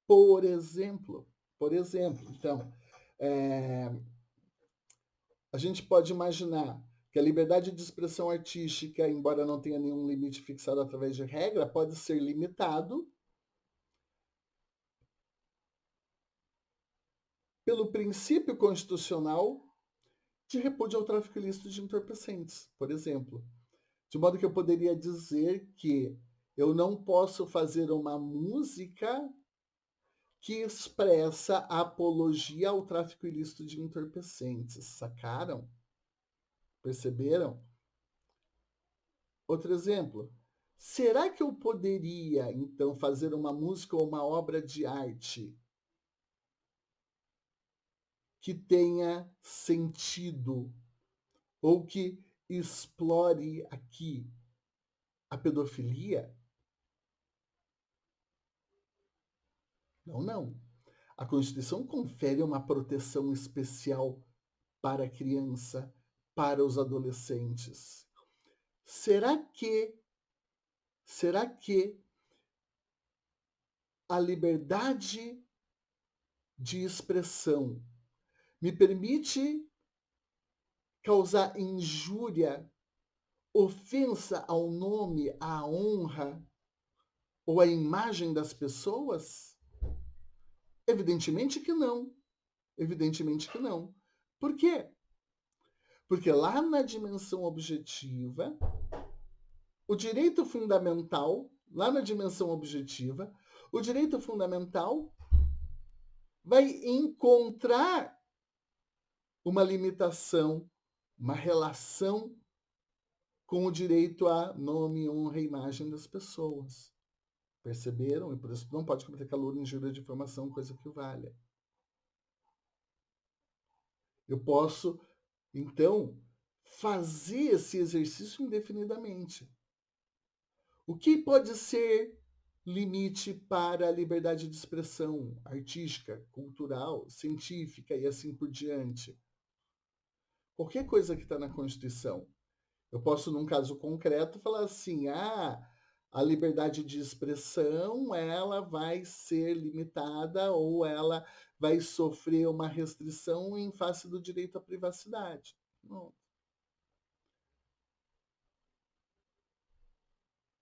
Por exemplo, então, a gente pode imaginar que a liberdade de expressão artística, embora não tenha nenhum limite fixado através de regra, pode ser limitado pelo princípio constitucional de repúdio ao tráfico ilícito de entorpecentes, por exemplo. De modo que eu poderia dizer que eu não posso fazer uma música que expressa a apologia ao tráfico ilícito de entorpecentes. Sacaram? Perceberam? Outro exemplo. Será que eu poderia, então, fazer uma música ou uma obra de arte que tenha sentido ou que explore aqui a pedofilia? Não, não. A Constituição confere uma proteção especial para a criança, para os adolescentes. Será que a liberdade de expressão me permite causar injúria, ofensa ao nome, à honra ou à imagem das pessoas? Evidentemente que não. Evidentemente que não. Por quê? Porque lá na dimensão objetiva, o direito fundamental, lá na dimensão objetiva, o direito fundamental vai encontrar uma limitação, uma relação com o direito a nome, honra e imagem das pessoas. Perceberam? E por isso não pode cometer calúnia, injúria, difamação, coisa que valha. Eu posso, então, fazer esse exercício indefinidamente. O que pode ser limite para a liberdade de expressão artística, cultural, científica e assim por diante? Qualquer coisa que está na Constituição. Eu posso, num caso concreto, falar assim, a liberdade de expressão ela vai ser limitada ou ela vai sofrer uma restrição em face do direito à privacidade. Não.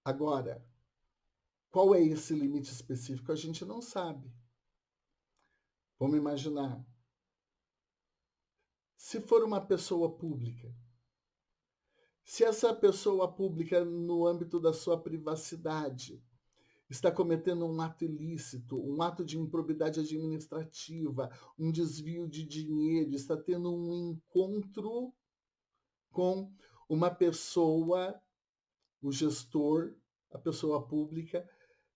Agora, qual é esse limite específico? A gente não sabe. Vamos imaginar. Se for uma pessoa pública, se essa pessoa pública, no âmbito da sua privacidade, está cometendo um ato ilícito, um ato de improbidade administrativa, um desvio de dinheiro, está tendo um encontro com uma pessoa, o gestor, a pessoa pública,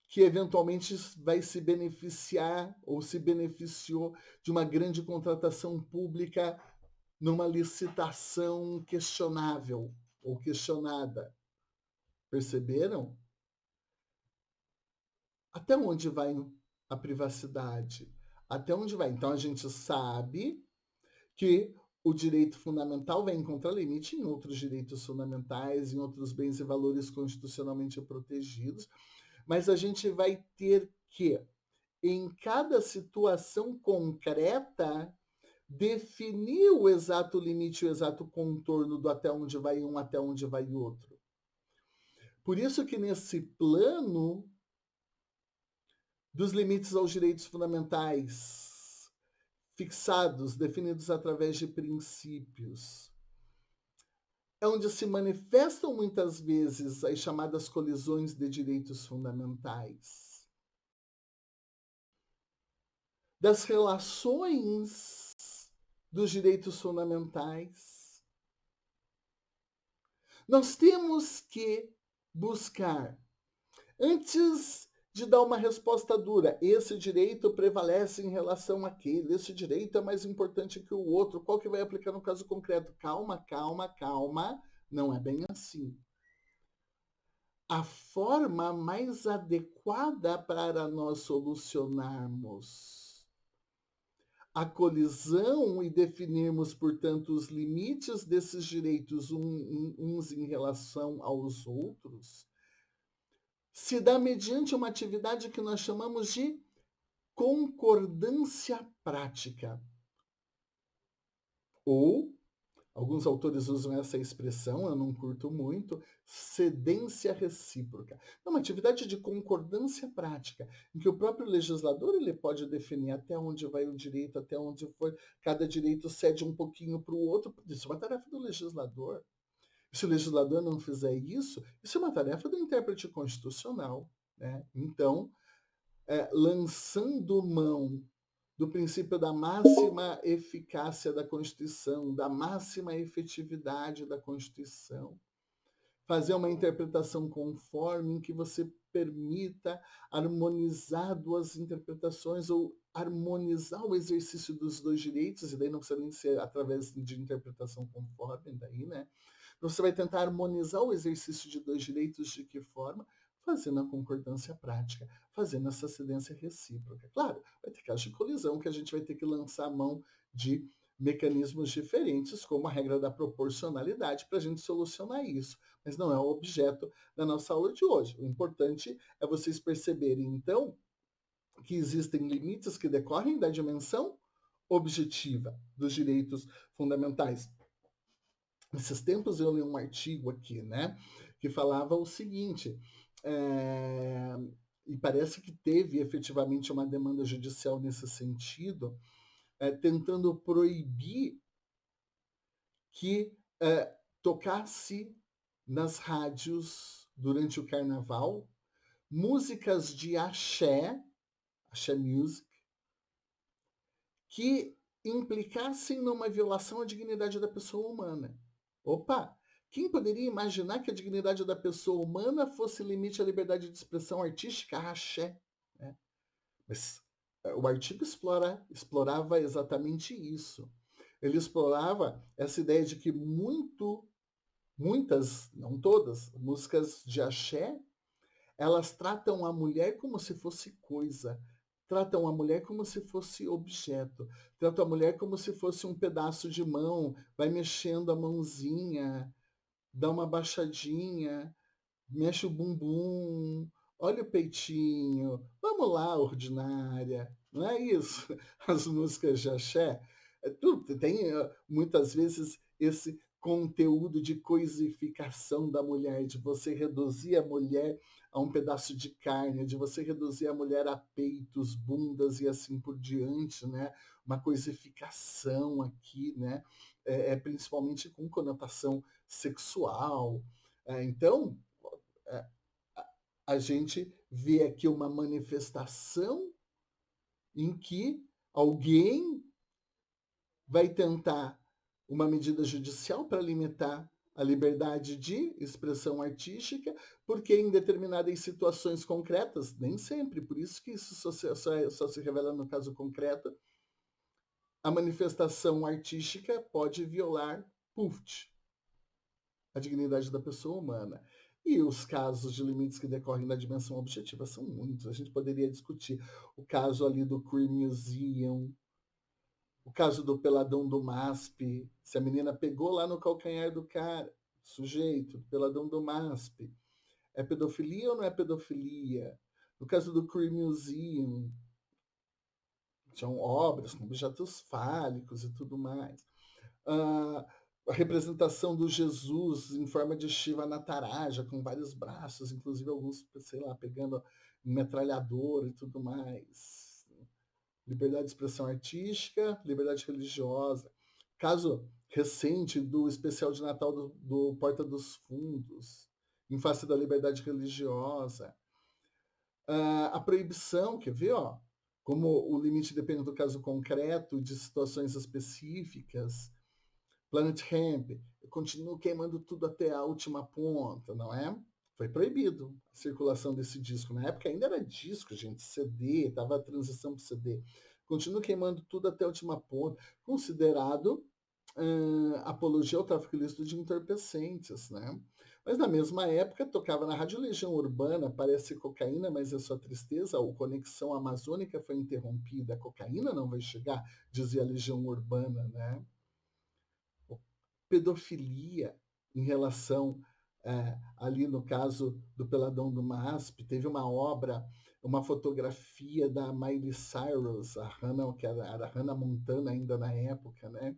que eventualmente vai se beneficiar ou se beneficiou de uma grande contratação pública numa licitação questionável ou questionada. Perceberam? Até onde vai a privacidade? Até onde vai? Então a gente sabe que o direito fundamental vai encontrar limite em outros direitos fundamentais, em outros bens e valores constitucionalmente protegidos, mas a gente vai ter que, em cada situação concreta, definir o exato limite, o exato contorno do até onde vai um, até onde vai o outro. Por isso que nesse plano dos limites aos direitos fundamentais, fixados, definidos através de princípios, é onde se manifestam muitas vezes as chamadas colisões de direitos fundamentais, das relações dos direitos fundamentais. Nós temos que buscar, antes de dar uma resposta dura. Esse direito prevalece em relação àquele, esse direito é mais importante que o outro, qual que vai aplicar no caso concreto? Calma, calma, calma, não é bem assim. A forma mais adequada para nós solucionarmos a colisão e definirmos, portanto, os limites desses direitos uns em relação aos outros, se dá mediante uma atividade que nós chamamos de concordância prática. Ou, alguns autores usam essa expressão, eu não curto muito, cedência recíproca. É uma atividade de concordância prática, em que o próprio legislador ele pode definir até onde vai o direito, até onde foi, cada direito cede um pouquinho para o outro. Isso é uma tarefa do legislador. Se o legislador não fizer isso, isso é uma tarefa do intérprete constitucional. Né? Então, lançando mão do princípio da máxima eficácia da Constituição, da máxima efetividade da Constituição, fazer uma interpretação conforme em que você permita harmonizar duas interpretações ou harmonizar o exercício dos dois direitos, e daí não precisa nem ser através de interpretação conforme, daí, né? Você vai tentar harmonizar o exercício de dois direitos de que forma? Fazendo a concordância prática, fazendo essa cedência recíproca. Claro, vai ter casos de colisão que a gente vai ter que lançar a mão de mecanismos diferentes, como a regra da proporcionalidade, para a gente solucionar isso. Mas não é o objeto da nossa aula de hoje. O importante é vocês perceberem, então, que existem limites que decorrem da dimensão objetiva dos direitos fundamentais. Nesses tempos eu li um artigo aqui, né, que falava o seguinte, e parece que teve efetivamente uma demanda judicial nesse sentido, tentando proibir que tocasse nas rádios durante o carnaval músicas de axé music, que implicassem numa violação à dignidade da pessoa humana. Opa! Quem poderia imaginar que a dignidade da pessoa humana fosse limite à liberdade de expressão artística, axé? Né? Mas o artigo explorava exatamente isso. Ele explorava essa ideia de que muitas, não todas, músicas de axé, elas tratam a mulher como se fosse coisa, tratam a mulher como se fosse objeto, tratam a mulher como se fosse um pedaço de mão, vai mexendo a mãozinha, dá uma baixadinha, mexe o bumbum, olha o peitinho, vamos lá, ordinária. Não é isso? As músicas de axé, tem muitas vezes esse conteúdo de coisificação da mulher, de você reduzir a mulher a um pedaço de carne, de você reduzir a mulher a peitos, bundas e assim por diante, né? Uma coisificação aqui, né? Principalmente com conotação sexual. Então, a gente vê aqui uma manifestação em que alguém vai tentar uma medida judicial para limitar a liberdade de expressão artística, porque em determinadas situações concretas, nem sempre, por isso que isso só se revela no caso concreto, a manifestação artística pode violar, a dignidade da pessoa humana. E os casos de limites que decorrem da dimensão objetiva são muitos. A gente poderia discutir o caso ali do Crime Museum, o caso do peladão do MASP, se a menina pegou lá no calcanhar do cara, sujeito, peladão do MASP, é pedofilia ou não é pedofilia? No caso do Crime Museum, são obras com objetos fálicos e tudo mais. A representação do Jesus em forma de Shiva Nataraja, com vários braços, inclusive alguns, sei lá, pegando metralhadora e tudo mais. Liberdade de expressão artística, liberdade religiosa. Caso recente do especial de Natal do Porta dos Fundos, em face da liberdade religiosa. A proibição, quer ver, ó, como o limite depende do caso concreto, de situações específicas. Planet Hemp, eu continuo queimando tudo até a última ponta, não é? Foi proibido a circulação desse disco. Na época ainda era disco, gente, CD, estava a transição para CD. Continua queimando tudo até a última ponta. Considerado apologia ao tráfico ilícito de entorpecentes, né? Mas na mesma época tocava na Rádio Legião Urbana, parece cocaína, mas é só tristeza, a conexão amazônica foi interrompida, a cocaína não vai chegar, dizia a Legião Urbana, né? Pedofilia em relação ali no caso do Peladão do MASP, teve uma obra, uma fotografia da Miley Cyrus, a Hannah, que era a Hannah Montana ainda na época, né?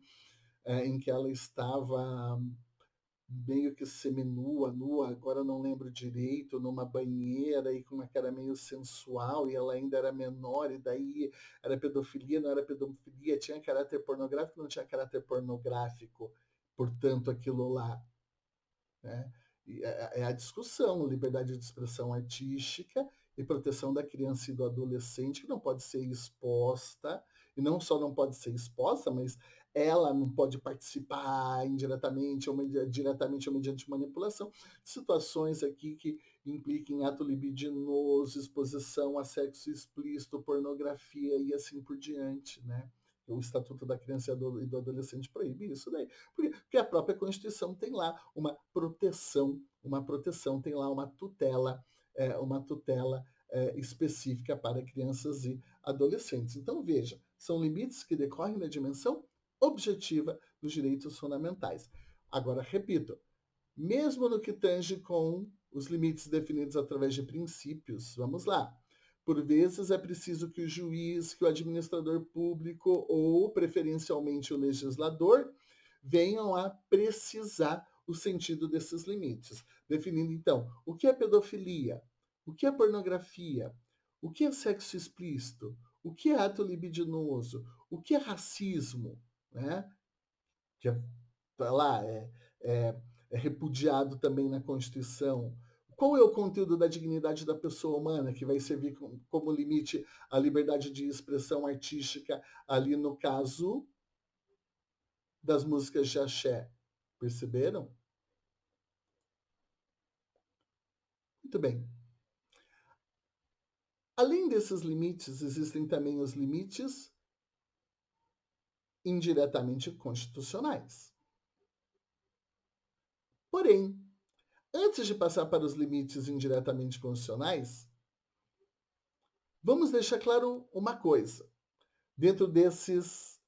Em que ela estava meio que seminua, nua, agora não lembro direito, numa banheira e com uma cara meio sensual, e ela ainda era menor, e daí era pedofilia, não era pedofilia, tinha caráter pornográfico, não tinha caráter pornográfico, portanto, aquilo lá. Né? É a discussão, liberdade de expressão artística e proteção da criança e do adolescente, que não pode ser exposta, e não só não pode ser exposta, mas ela não pode participar indiretamente ou diretamente ou mediante manipulação, situações aqui que impliquem ato libidinoso, exposição a sexo explícito, pornografia e assim por diante, né? O Estatuto da Criança e do Adolescente proíbe isso daí. Porque a própria Constituição tem lá uma proteção, tem lá uma tutela específica para crianças e adolescentes. Então, veja, são limites que decorrem da dimensão objetiva dos direitos fundamentais. Agora, repito, mesmo no que tange com os limites definidos através de princípios, vamos lá. Por vezes é preciso que o juiz, que o administrador público ou, preferencialmente, o legislador venham a precisar o sentido desses limites, definindo, então, o que é pedofilia, o que é pornografia, o que é sexo explícito, o que é ato libidinoso, o que é racismo, né? Que tá lá, é repudiado também na Constituição. Qual é o conteúdo da dignidade da pessoa humana que vai servir como limite à liberdade de expressão artística ali no caso das músicas de axé? Perceberam? Muito bem. Além desses limites, existem também os limites indiretamente constitucionais. Porém, antes de passar para os limites indiretamente constitucionais, vamos deixar claro uma coisa. Dentro desses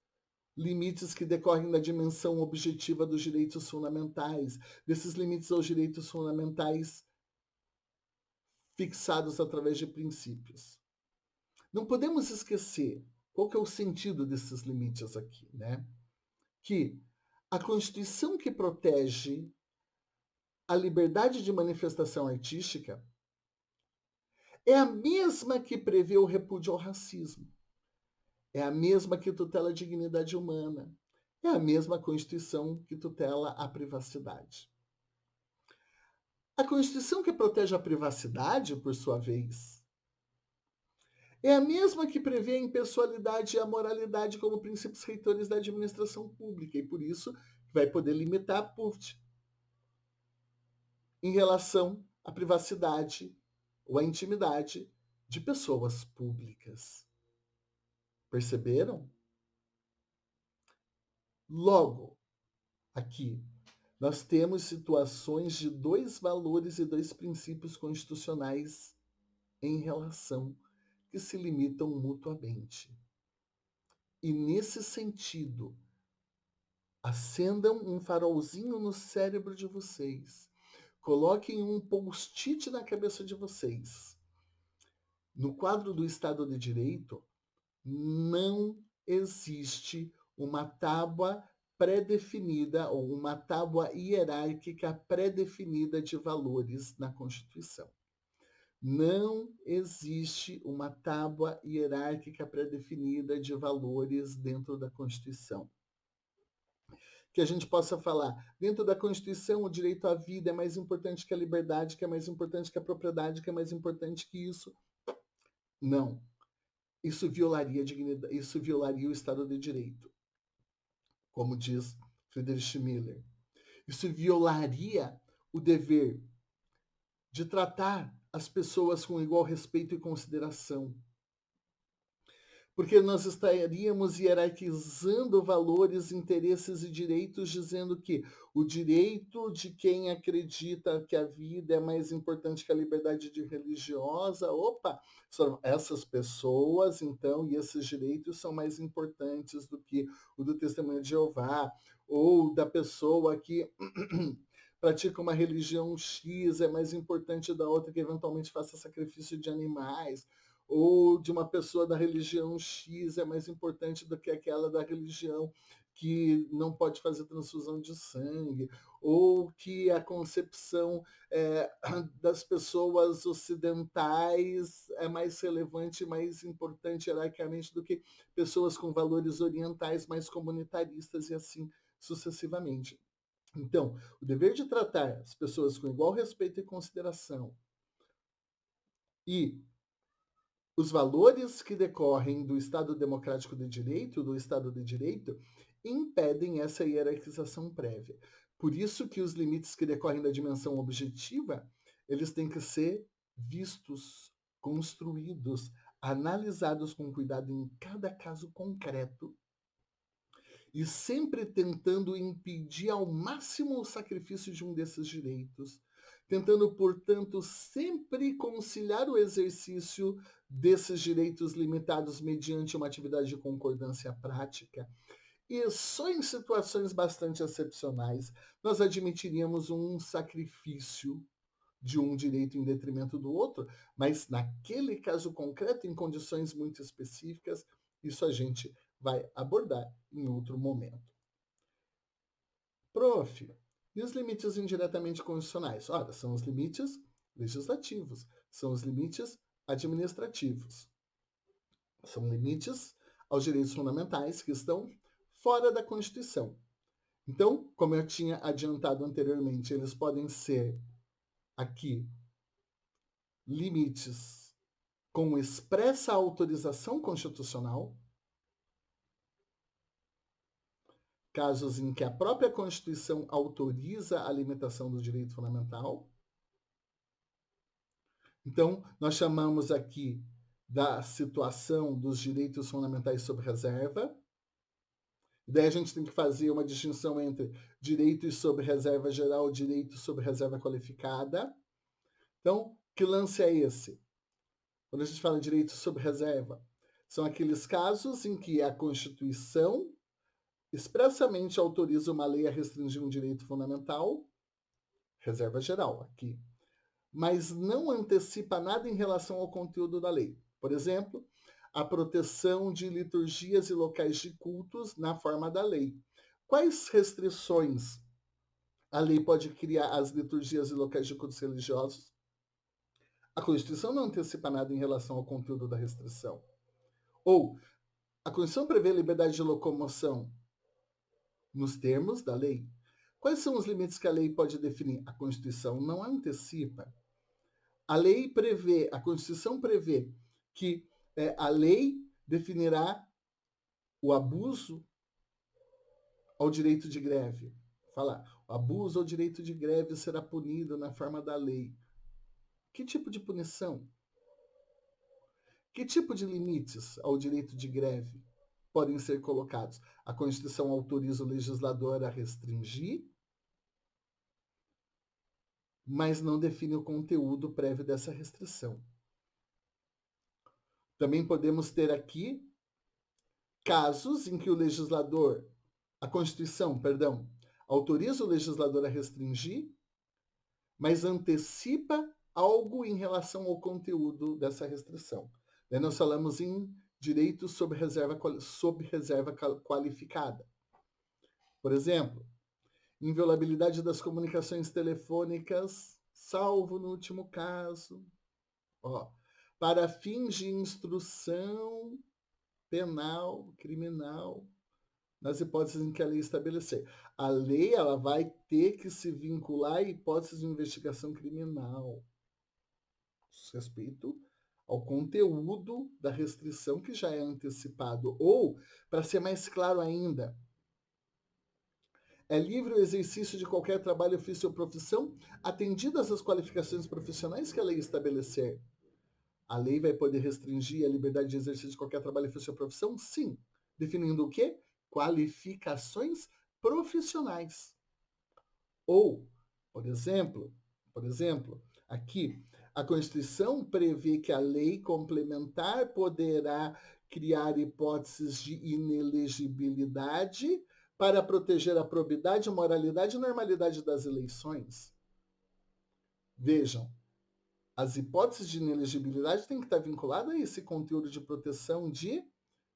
limites que decorrem da dimensão objetiva dos direitos fundamentais, desses limites aos direitos fundamentais fixados através de princípios. Não podemos esquecer qual que é o sentido desses limites aqui, né? Que a Constituição que protege a liberdade de manifestação artística é a mesma que prevê o repúdio ao racismo. É a mesma que tutela a dignidade humana. É a mesma Constituição que tutela a privacidade. A Constituição que protege a privacidade, por sua vez, é a mesma que prevê a impessoalidade e a moralidade como princípios reitores da administração pública e, por isso, vai poder limitar a PUFT em relação à privacidade ou à intimidade de pessoas públicas. Perceberam? Logo, aqui, nós temos situações de dois valores e dois princípios constitucionais em relação que se limitam mutuamente. E nesse sentido, acendam um farolzinho no cérebro de vocês. Coloquem um post-it na cabeça de vocês. No quadro do Estado de Direito, não existe uma tábua pré-definida ou uma tábua hierárquica pré-definida de valores na Constituição. Não existe uma tábua hierárquica pré-definida de valores dentro da Constituição. Que a gente possa falar, dentro da Constituição, o direito à vida é mais importante que a liberdade, que é mais importante que a propriedade, que é mais importante que isso. Não. Isso violaria a dignidade, isso violaria o Estado de Direito, como diz Friedrich Miller. Isso violaria o dever de tratar as pessoas com igual respeito e consideração. Porque nós estaríamos hierarquizando valores, interesses e direitos, dizendo que o direito de quem acredita que a vida é mais importante que a liberdade religiosa, opa, são essas pessoas, então, e esses direitos são mais importantes do que o do Testemunho de Jeová, ou da pessoa que pratica uma religião X, é mais importante da outra que eventualmente faça sacrifício de animais, ou de uma pessoa da religião X é mais importante do que aquela da religião que não pode fazer transfusão de sangue, ou que a concepção das pessoas ocidentais é mais relevante, mais importante hierarquicamente do que pessoas com valores orientais mais comunitaristas e assim sucessivamente. Então, o dever de tratar as pessoas com igual respeito e consideração e os valores que decorrem do Estado democrático de direito, do Estado de direito, impedem essa hierarquização prévia. Por isso que os limites que decorrem da dimensão objetiva, eles têm que ser vistos, construídos, analisados com cuidado em cada caso concreto e sempre tentando impedir ao máximo o sacrifício de um desses direitos, tentando, portanto, sempre conciliar o exercício desses direitos limitados mediante uma atividade de concordância prática. E só em situações bastante excepcionais nós admitiríamos um sacrifício de um direito em detrimento do outro, mas naquele caso concreto, em condições muito específicas, isso a gente vai abordar em outro momento. Prof, e os limites indiretamente constitucionais? Ora, são os limites legislativos, são os limites administrativos, são limites aos direitos fundamentais que estão fora da Constituição. Então, como eu tinha adiantado anteriormente, eles podem ser aqui limites com expressa autorização constitucional, casos em que a própria Constituição autoriza a limitação do direito fundamental. Então, nós chamamos aqui da situação dos direitos fundamentais sob reserva. Daí a gente tem que fazer uma distinção entre direitos sob reserva geral e direitos sob reserva qualificada. Então, que lance é esse? Quando a gente fala de direitos sob reserva, são aqueles casos em que a Constituição expressamente autoriza uma lei a restringir um direito fundamental, reserva geral aqui, mas não antecipa nada em relação ao conteúdo da lei. Por exemplo, a proteção de liturgias e locais de cultos na forma da lei. Quais restrições a lei pode criar às liturgias e locais de cultos religiosos? A Constituição não antecipa nada em relação ao conteúdo da restrição. Ou, a Constituição prevê liberdade de locomoção nos termos da lei. Quais são os limites que a lei pode definir? A Constituição não antecipa. A lei prevê, a Constituição prevê que a lei definirá o abuso ao direito de greve. Fala, o abuso ao direito de greve será punido na forma da lei. Que tipo de punição? Que tipo de limites ao direito de greve podem ser colocados? A Constituição autoriza o legislador a restringir, mas não define o conteúdo prévio dessa restrição. Também podemos ter aqui casos em que o legislador, a Constituição, perdão, autoriza o legislador a restringir, mas antecipa algo em relação ao conteúdo dessa restrição. Daí nós falamos em direitos sob reserva qualificada. Por exemplo, inviolabilidade das comunicações telefônicas, salvo no último caso, para fins de instrução penal, criminal, nas hipóteses em que a lei estabelecer. A lei ela vai ter que se vincular a hipóteses de investigação criminal. Respeito ao conteúdo da restrição que já é antecipado. Ou, para ser mais claro ainda, É livre o exercício de qualquer trabalho, ofício ou profissão, atendidas as qualificações profissionais que a lei estabelecer. A lei vai poder restringir a liberdade de exercício de qualquer trabalho, ofício ou profissão? Sim. Definindo o quê? Qualificações profissionais. Ou, por exemplo, aqui, a Constituição prevê que a lei complementar poderá criar hipóteses de inelegibilidade para proteger a probidade, moralidade e normalidade das eleições. Vejam, as hipóteses de inelegibilidade têm que estar vinculadas a esse conteúdo de proteção de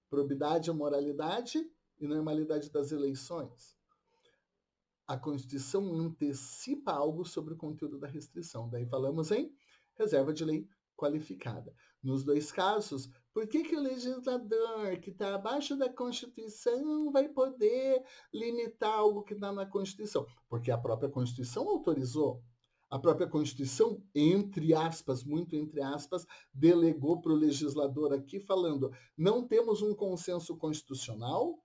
probidade, moralidade e normalidade das eleições. A Constituição antecipa algo sobre o conteúdo da restrição. Daí falamos em reserva de lei qualificada. Nos dois casos, por que o legislador que está abaixo da Constituição vai poder limitar algo que está na Constituição? Porque a própria Constituição autorizou. A própria Constituição, entre aspas, muito entre aspas, delegou para o legislador aqui falando, não temos um consenso constitucional,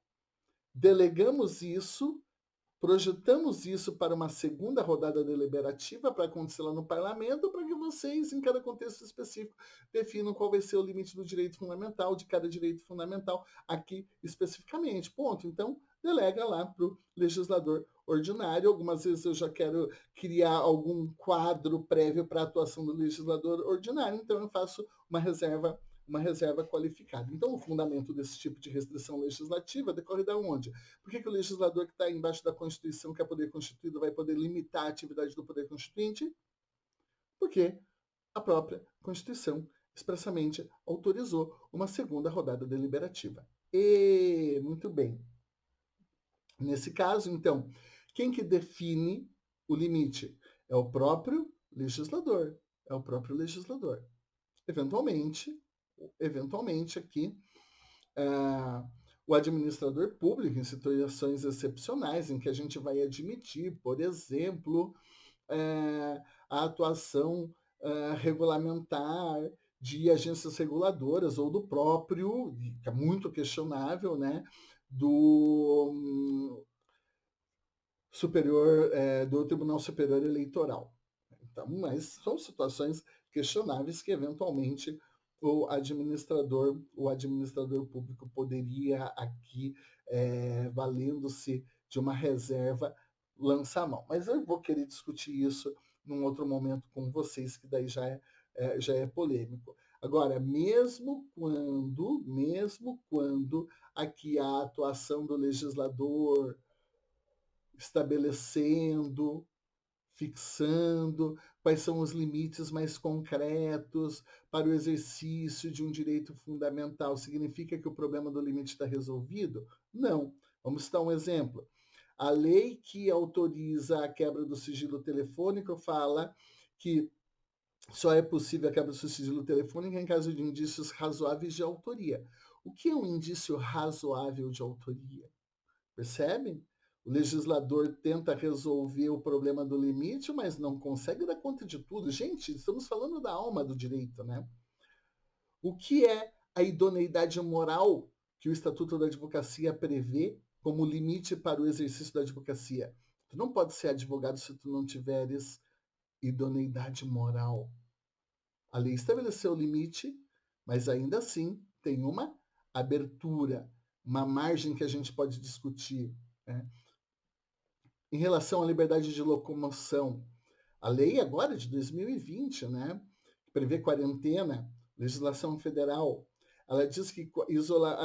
delegamos isso, projetamos isso para uma segunda rodada deliberativa para acontecer lá no parlamento, para que vocês, em cada contexto específico, definam qual vai ser o limite do direito fundamental, de cada direito fundamental, aqui especificamente. Ponto. Então, delega lá para o legislador ordinário. Algumas vezes eu já quero criar algum quadro prévio para a atuação do legislador ordinário, então eu faço uma reserva qualificada. Então, o fundamento desse tipo de restrição legislativa decorre da onde? Por que o legislador que está embaixo da Constituição, que é poder constituído, vai poder limitar a atividade do poder constituinte? Porque a própria Constituição expressamente autorizou uma segunda rodada deliberativa. E muito bem. Nesse caso, então, quem que define o limite? É o próprio legislador. É o próprio legislador. Eventualmente aqui, o administrador público, em situações excepcionais, em que a gente vai admitir, por exemplo, a atuação regulamentar de agências reguladoras ou do próprio, que é muito questionável, né, do do Tribunal Superior Eleitoral. Então, mas são situações questionáveis que eventualmente o administrador público poderia aqui, valendo-se de uma reserva, lançar a mão. Mas eu vou querer discutir isso num outro momento com vocês, que daí já é polêmico. Agora, mesmo quando aqui a atuação do legislador estabelecendo, fixando quais são os limites mais concretos para o exercício de um direito fundamental, significa que o problema do limite está resolvido? Não. Vamos citar um exemplo. A lei que autoriza a quebra do sigilo telefônico fala que só é possível a quebra do sigilo telefônico em caso de indícios razoáveis de autoria. O que é um indício razoável de autoria? Percebem? O legislador tenta resolver o problema do limite, mas não consegue dar conta de tudo. Gente, estamos falando da alma do direito, né? O que é a idoneidade moral que o Estatuto da Advocacia prevê como limite para o exercício da advocacia? Tu não pode ser advogado se tu não tiveres idoneidade moral. A lei estabeleceu o limite, mas ainda assim tem uma abertura, uma margem que a gente pode discutir, né? Em relação à liberdade de locomoção, a lei agora de 2020, né, que prevê quarentena, legislação federal, ela diz que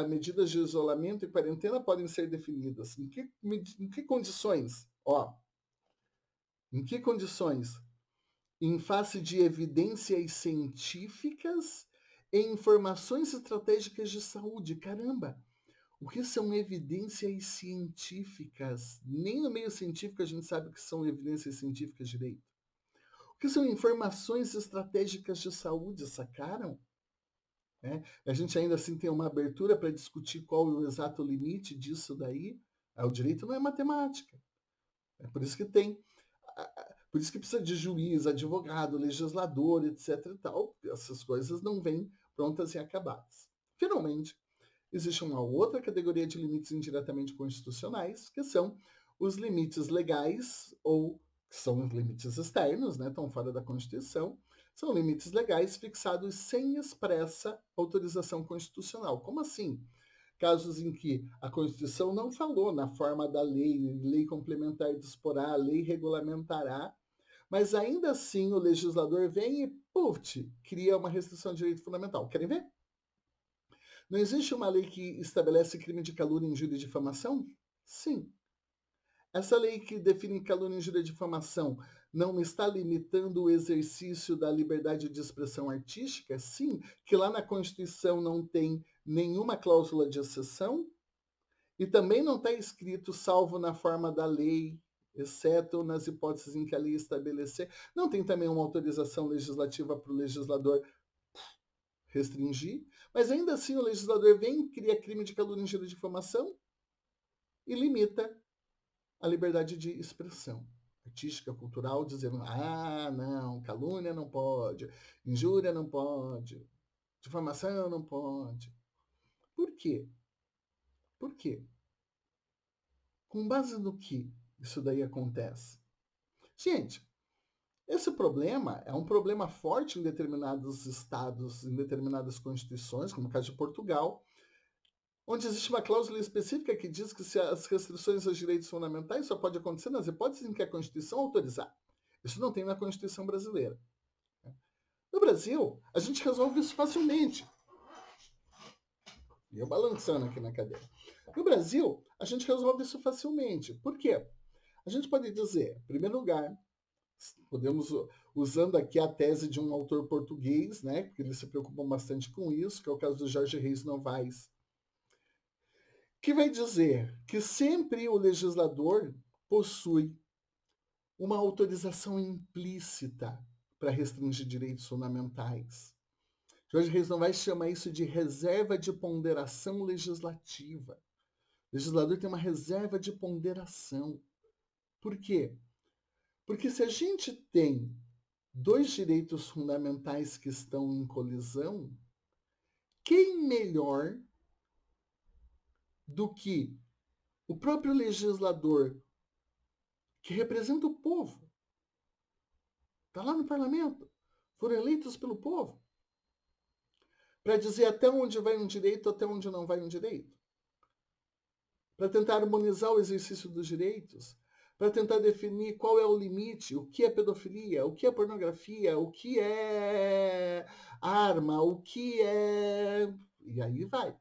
medidas de isolamento e quarentena podem ser definidas. Em que condições? Em que condições? Em face de evidências científicas e informações estratégicas de saúde. Caramba! O que são evidências científicas? Nem no meio científico a gente sabe o que são evidências científicas direito. O que são informações estratégicas de saúde, sacaram? A gente ainda assim tem uma abertura para discutir qual é o exato limite disso daí. O direito não é matemática. É por isso que por isso que precisa de juiz, advogado, legislador, etc. E tal. Essas coisas não vêm prontas e acabadas. Finalmente, existe uma outra categoria de limites indiretamente constitucionais, que são os limites legais, ou que são os limites externos, né, estão fora da Constituição, são limites legais fixados sem expressa autorização constitucional. Como assim? Casos em que a Constituição não falou na forma da lei, lei complementar disporá, lei regulamentará, mas ainda assim o legislador vem e, puf, cria uma restrição de direito fundamental. Querem ver? Não existe uma lei que estabelece crime de calúnia, injúria e difamação? Sim. Essa lei que define calúnia, injúria e difamação não está limitando o exercício da liberdade de expressão artística? Sim. Que lá na Constituição não tem nenhuma cláusula de exceção? E também não está escrito salvo na forma da lei, exceto nas hipóteses em que a lei estabelecer. Não tem também uma autorização legislativa para o legislador restringir, mas ainda assim o legislador vem, cria crime de calúnia, injúria e difamação e limita a liberdade de expressão artística, cultural, dizendo, não, calúnia não pode, injúria não pode, difamação não pode. Por quê? Por quê? Com base no que isso daí acontece? Gente, esse problema é um problema forte em determinados estados, em determinadas constituições, como o caso de Portugal, onde existe uma cláusula específica que diz que se as restrições aos direitos fundamentais só pode acontecer nas hipóteses em que a Constituição autorizar. Isso não tem na Constituição brasileira. No Brasil, a gente resolve isso facilmente. E eu balançando aqui na cadeira. No Brasil, a gente resolve isso facilmente. Por quê? A gente pode dizer, em primeiro lugar, podemos, usando aqui a tese de um autor português, né, porque eles se preocupam bastante com isso, que é o caso do Jorge Reis Novaes, que vai dizer que sempre o legislador possui uma autorização implícita para restringir direitos fundamentais. Jorge Reis Novaes chama isso de reserva de ponderação legislativa. O legislador tem uma reserva de ponderação. Por quê? Porque se a gente tem dois direitos fundamentais que estão em colisão, quem melhor do que o próprio legislador, que representa o povo, está lá no parlamento, foram eleitos pelo povo, para dizer até onde vai um direito, até onde não vai um direito, para tentar harmonizar o exercício dos direitos, para tentar definir qual é o limite, o que é pedofilia, o que é pornografia, o que é arma, o que é... E aí vai.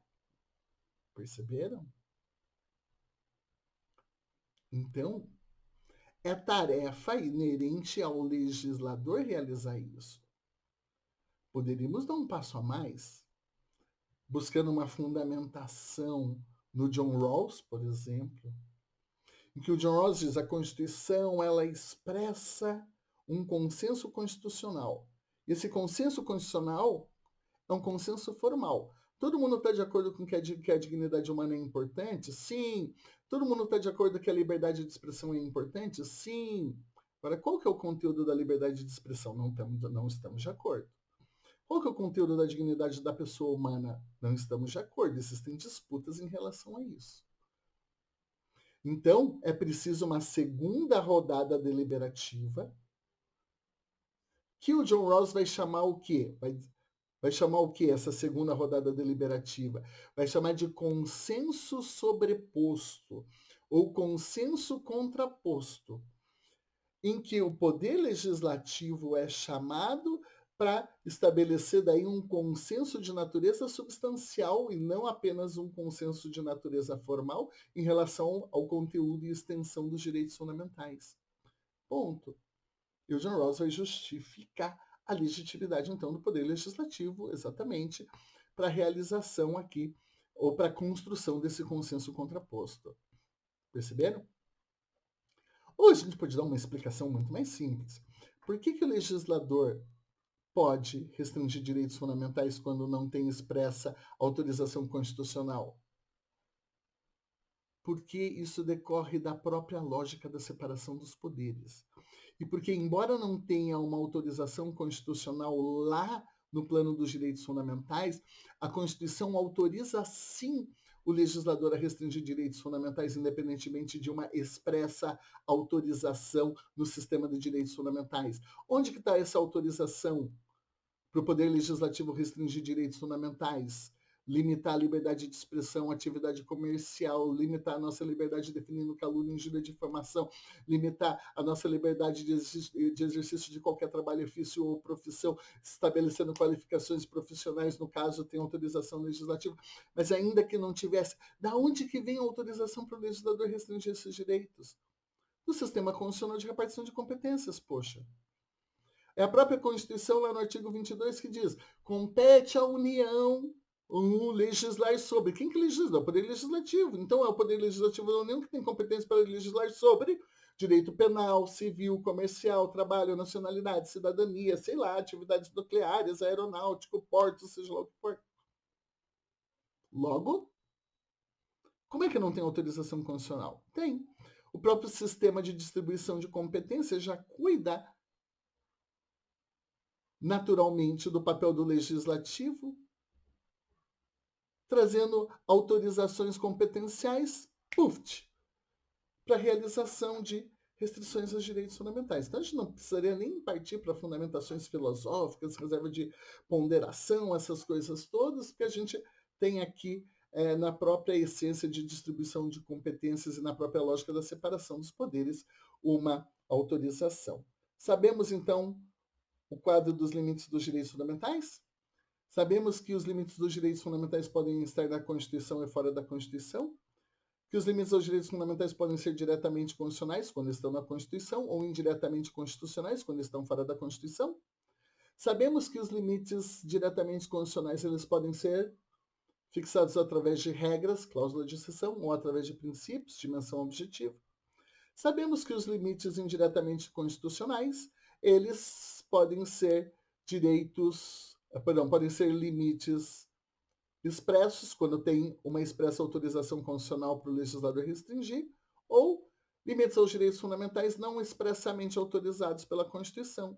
Perceberam? Então, é tarefa inerente ao legislador realizar isso. Poderíamos dar um passo a mais, buscando uma fundamentação no John Rawls, por exemplo, em que o John Rawls diz que a Constituição ela expressa um consenso constitucional. E esse consenso constitucional é um consenso formal. Todo mundo está de acordo com que a dignidade humana é importante? Sim. Todo mundo está de acordo que a liberdade de expressão é importante? Sim. Agora, qual que é o conteúdo da liberdade de expressão? Não estamos de acordo. Qual que é o conteúdo da dignidade da pessoa humana? Não estamos de acordo. Existem disputas em relação a isso. Então, é preciso uma segunda rodada deliberativa, que o John Rawls vai chamar o quê? Vai chamar o quê, essa segunda rodada deliberativa? Vai chamar de consenso sobreposto, ou consenso contraposto, em que o poder legislativo é chamado para estabelecer daí um consenso de natureza substancial e não apenas um consenso de natureza formal em relação ao conteúdo e extensão dos direitos fundamentais. Ponto. E o John Rawls vai justificar a legitimidade, então, do poder legislativo, exatamente, para a realização aqui, ou para a construção desse consenso contraposto. Perceberam? Ou a gente pode dar uma explicação muito mais simples. Por que o legislador pode restringir direitos fundamentais quando não tem expressa autorização constitucional? Porque isso decorre da própria lógica da separação dos poderes. E porque, embora não tenha uma autorização constitucional lá no plano dos direitos fundamentais, a Constituição autoriza sim o legislador a restringir direitos fundamentais independentemente de uma expressa autorização no sistema de direitos fundamentais? Onde que está essa autorização para o Poder Legislativo restringir direitos fundamentais, limitar a liberdade de expressão, atividade comercial, limitar a nossa liberdade definindo calúnia, injúria, difamação, limitar a nossa liberdade de exercício de qualquer trabalho, ofício ou profissão, estabelecendo qualificações profissionais, no caso, tem autorização legislativa. Mas ainda que não tivesse, da onde que vem a autorização para o legislador restringir esses direitos? Do sistema constitucional de repartição de competências, poxa. É a própria Constituição, lá no artigo 22, que diz: compete à União legislar sobre. Quem que legisla? O Poder Legislativo. Então, é o Poder Legislativo da União que tem competência para legislar sobre direito penal, civil, comercial, trabalho, nacionalidade, cidadania, sei lá, atividades nucleares, aeronáutico, portos, seja lá o que for. Logo, como é que não tem autorização constitucional? Tem. O próprio sistema de distribuição de competências já cuida naturalmente do papel do legislativo, trazendo autorizações competenciais, para a realização de restrições aos direitos fundamentais. Então, a gente não precisaria nem partir para fundamentações filosóficas, reserva de ponderação, essas coisas todas, porque a gente tem aqui, na própria essência de distribuição de competências e na própria lógica da separação dos poderes, uma autorização. Sabemos, então, o quadro dos limites dos direitos fundamentais? Sabemos que os limites dos direitos fundamentais podem estar na Constituição e fora da Constituição? Que os limites aos direitos fundamentais podem ser diretamente constitucionais, quando estão na Constituição, ou indiretamente constitucionais, quando estão fora da Constituição? Sabemos que os limites diretamente constitucionais eles podem ser fixados através de regras, cláusula de exceção, ou através de princípios, dimensão objetiva. Sabemos que os limites indiretamente constitucionais, eles podem ser podem ser limites expressos, quando tem uma expressa autorização constitucional para o legislador restringir, ou limites aos direitos fundamentais não expressamente autorizados pela Constituição,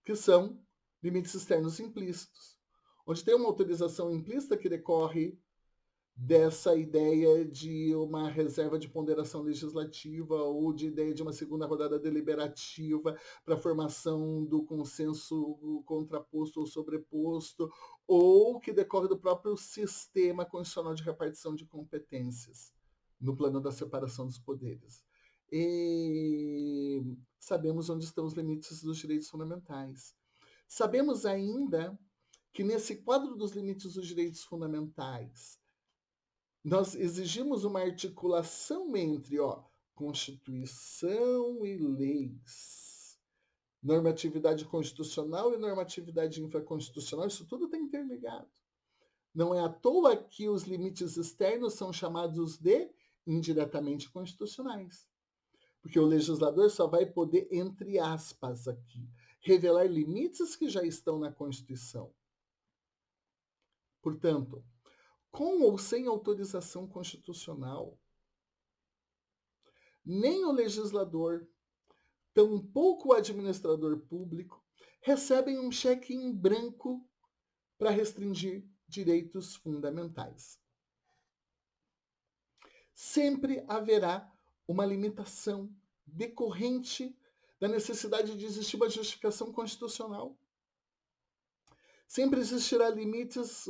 que são limites externos implícitos, onde tem uma autorização implícita que decorre dessa ideia de uma reserva de ponderação legislativa ou de ideia de uma segunda rodada deliberativa para a formação do consenso contraposto ou sobreposto, ou que decorre do próprio sistema constitucional de repartição de competências no plano da separação dos poderes. E sabemos onde estão os limites dos direitos fundamentais. Sabemos ainda que nesse quadro dos limites dos direitos fundamentais, nós exigimos uma articulação entre Constituição e leis, normatividade constitucional e normatividade infraconstitucional, isso tudo está interligado. Não é à toa que os limites externos são chamados de indiretamente constitucionais, porque o legislador só vai poder, entre aspas aqui, revelar limites que já estão na Constituição. Portanto, com ou sem autorização constitucional, nem o legislador, tampouco o administrador público, recebem um cheque em branco para restringir direitos fundamentais. Sempre haverá uma limitação decorrente da necessidade de existir uma justificação constitucional. Sempre existirá limites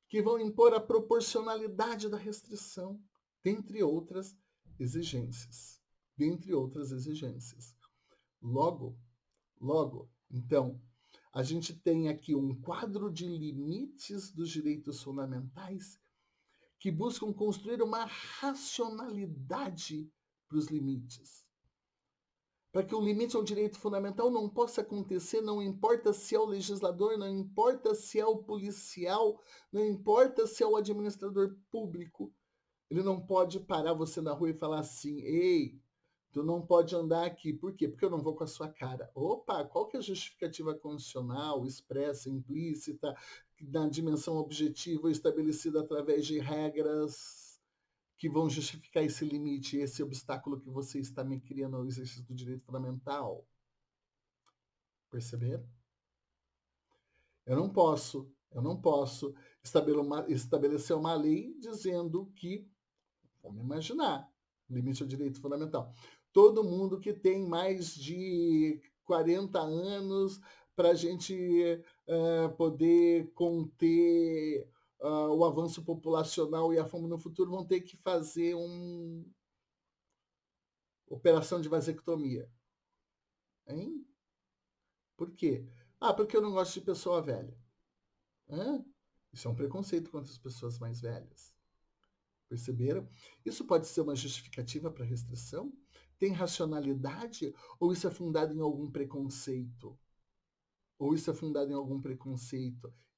que vão impor a proporcionalidade da restrição, dentre outras exigências. Logo, então, a gente tem aqui um quadro de limites dos direitos fundamentais que buscam construir uma racionalidade para os limites. Para que o limite ao direito fundamental não possa acontecer, não importa se é o legislador, não importa se é o policial, não importa se é o administrador público. Ele não pode parar você na rua e falar assim: ei, tu não pode andar aqui. Por quê? Porque eu não vou com a sua cara. Opa, qual que é a justificativa condicional, expressa, implícita, na dimensão objetiva estabelecida através de regras que vão justificar esse limite, esse obstáculo que você está me criando ao exercício do direito fundamental? Perceberam? Eu não posso estabelecer uma lei dizendo que, vamos imaginar, limite ao direito fundamental. Todo mundo que tem mais de 40 anos para a gente poder conter o avanço populacional e a fome no futuro vão ter que fazer uma operação de vasectomia. Hein? Por quê? Ah, porque eu não gosto de pessoa velha. Hã? Isso é um preconceito contra as pessoas mais velhas. Perceberam? Isso pode ser uma justificativa para restrição? Tem racionalidade? Ou isso é fundado em algum preconceito?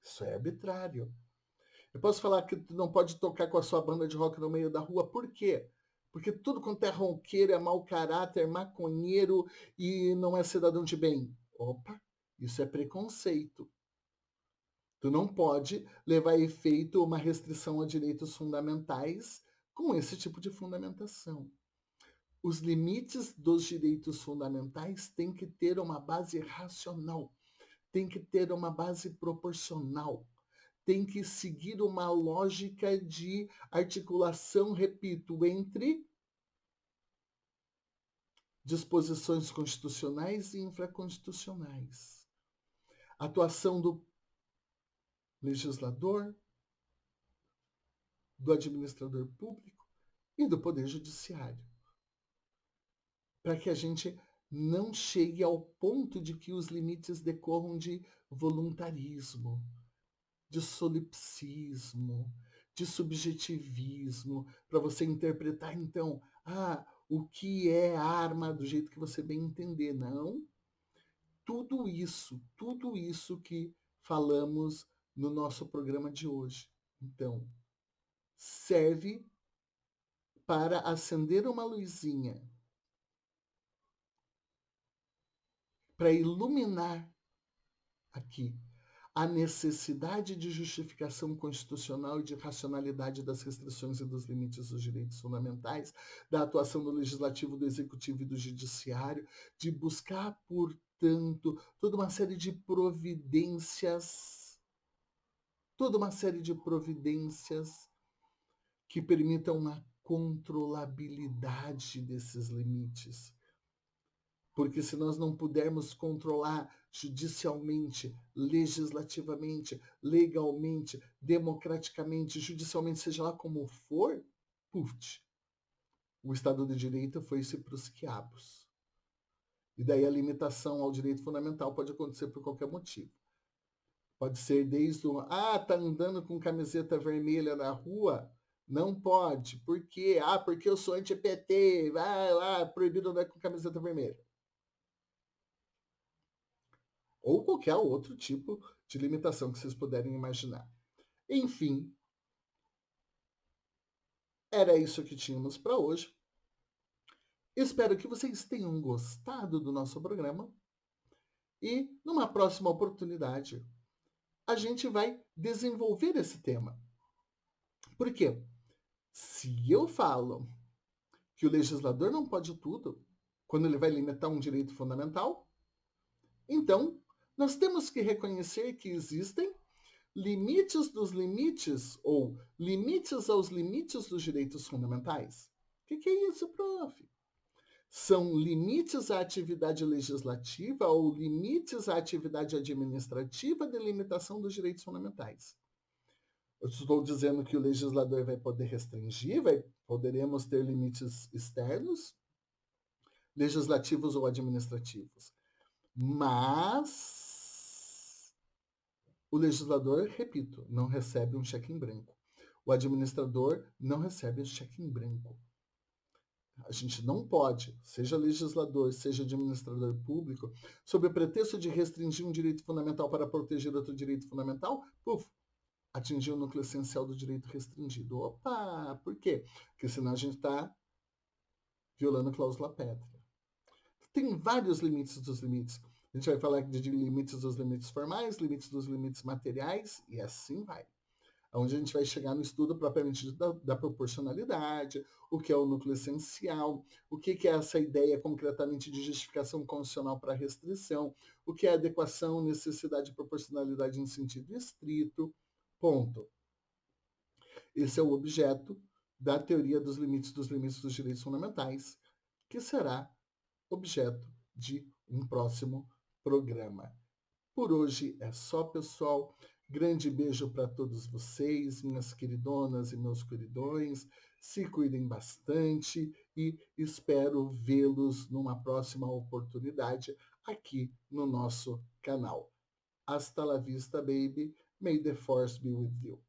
Isso é arbitrário. Eu posso falar que tu não pode tocar com a sua banda de rock no meio da rua, por quê? Porque tudo quanto é ronqueiro, é mau caráter, maconheiro e não é cidadão de bem. Opa, isso é preconceito. Tu não pode levar a efeito uma restrição a direitos fundamentais com esse tipo de fundamentação. Os limites dos direitos fundamentais têm que ter uma base racional, tem que ter uma base proporcional, tem que seguir uma lógica de articulação, repito, entre disposições constitucionais e infraconstitucionais. Atuação do legislador, do administrador público e do Poder Judiciário. Para que a gente não chegue ao ponto de que os limites decorram de voluntarismo, de solipsismo, de subjetivismo, para você interpretar, então, o que é arma do jeito que você bem entender. Não. Tudo isso que falamos no nosso programa de hoje. Então, serve para acender uma luzinha, para iluminar aqui a necessidade de justificação constitucional e de racionalidade das restrições e dos limites dos direitos fundamentais, da atuação do legislativo, do executivo e do judiciário, de buscar, portanto, toda uma série de providências, que permitam uma controlabilidade desses limites. Porque se nós não pudermos controlar judicialmente, legislativamente, legalmente, democraticamente, judicialmente, seja lá como for, o Estado de Direito foi-se para os quiabos. E daí a limitação ao direito fundamental pode acontecer por qualquer motivo. Pode ser desde tá andando com camiseta vermelha na rua? Não pode. Por quê? Porque eu sou anti-PT. Vai lá, proibido andar com camiseta vermelha. Ou qualquer outro tipo de limitação que vocês puderem imaginar. Enfim, era isso que tínhamos para hoje. Espero que vocês tenham gostado do nosso programa e, numa próxima oportunidade, a gente vai desenvolver esse tema. Por quê? Se eu falo que o legislador não pode tudo, quando ele vai limitar um direito fundamental, então nós temos que reconhecer que existem limites dos limites ou limites aos limites dos direitos fundamentais. O que é isso, prof? São limites à atividade legislativa ou limites à atividade administrativa de limitação dos direitos fundamentais. Eu estou dizendo que o legislador vai poder restringir, poderemos ter limites externos, legislativos ou administrativos. Mas o legislador, repito, não recebe um cheque em branco. O administrador não recebe um cheque em branco. A gente não pode, seja legislador, seja administrador público, sob o pretexto de restringir um direito fundamental para proteger outro direito fundamental, atingir o núcleo essencial do direito restringido. Opa, por quê? Porque senão a gente está violando a cláusula pétrea. Tem vários limites dos limites. A gente vai falar de limites dos limites formais, limites dos limites materiais, e assim vai. onde a gente vai chegar no estudo propriamente da proporcionalidade, o que é o núcleo essencial, o que é essa ideia concretamente de justificação condicional para restrição, o que é adequação, necessidade e proporcionalidade em sentido estrito, ponto. Esse é o objeto da teoria dos limites dos direitos fundamentais, que será objeto de um próximo programa. Por hoje é só, pessoal. Grande beijo para todos vocês, minhas queridonas e meus queridões. Se cuidem bastante e espero vê-los numa próxima oportunidade aqui no nosso canal. Hasta la vista, baby. May the force be with you.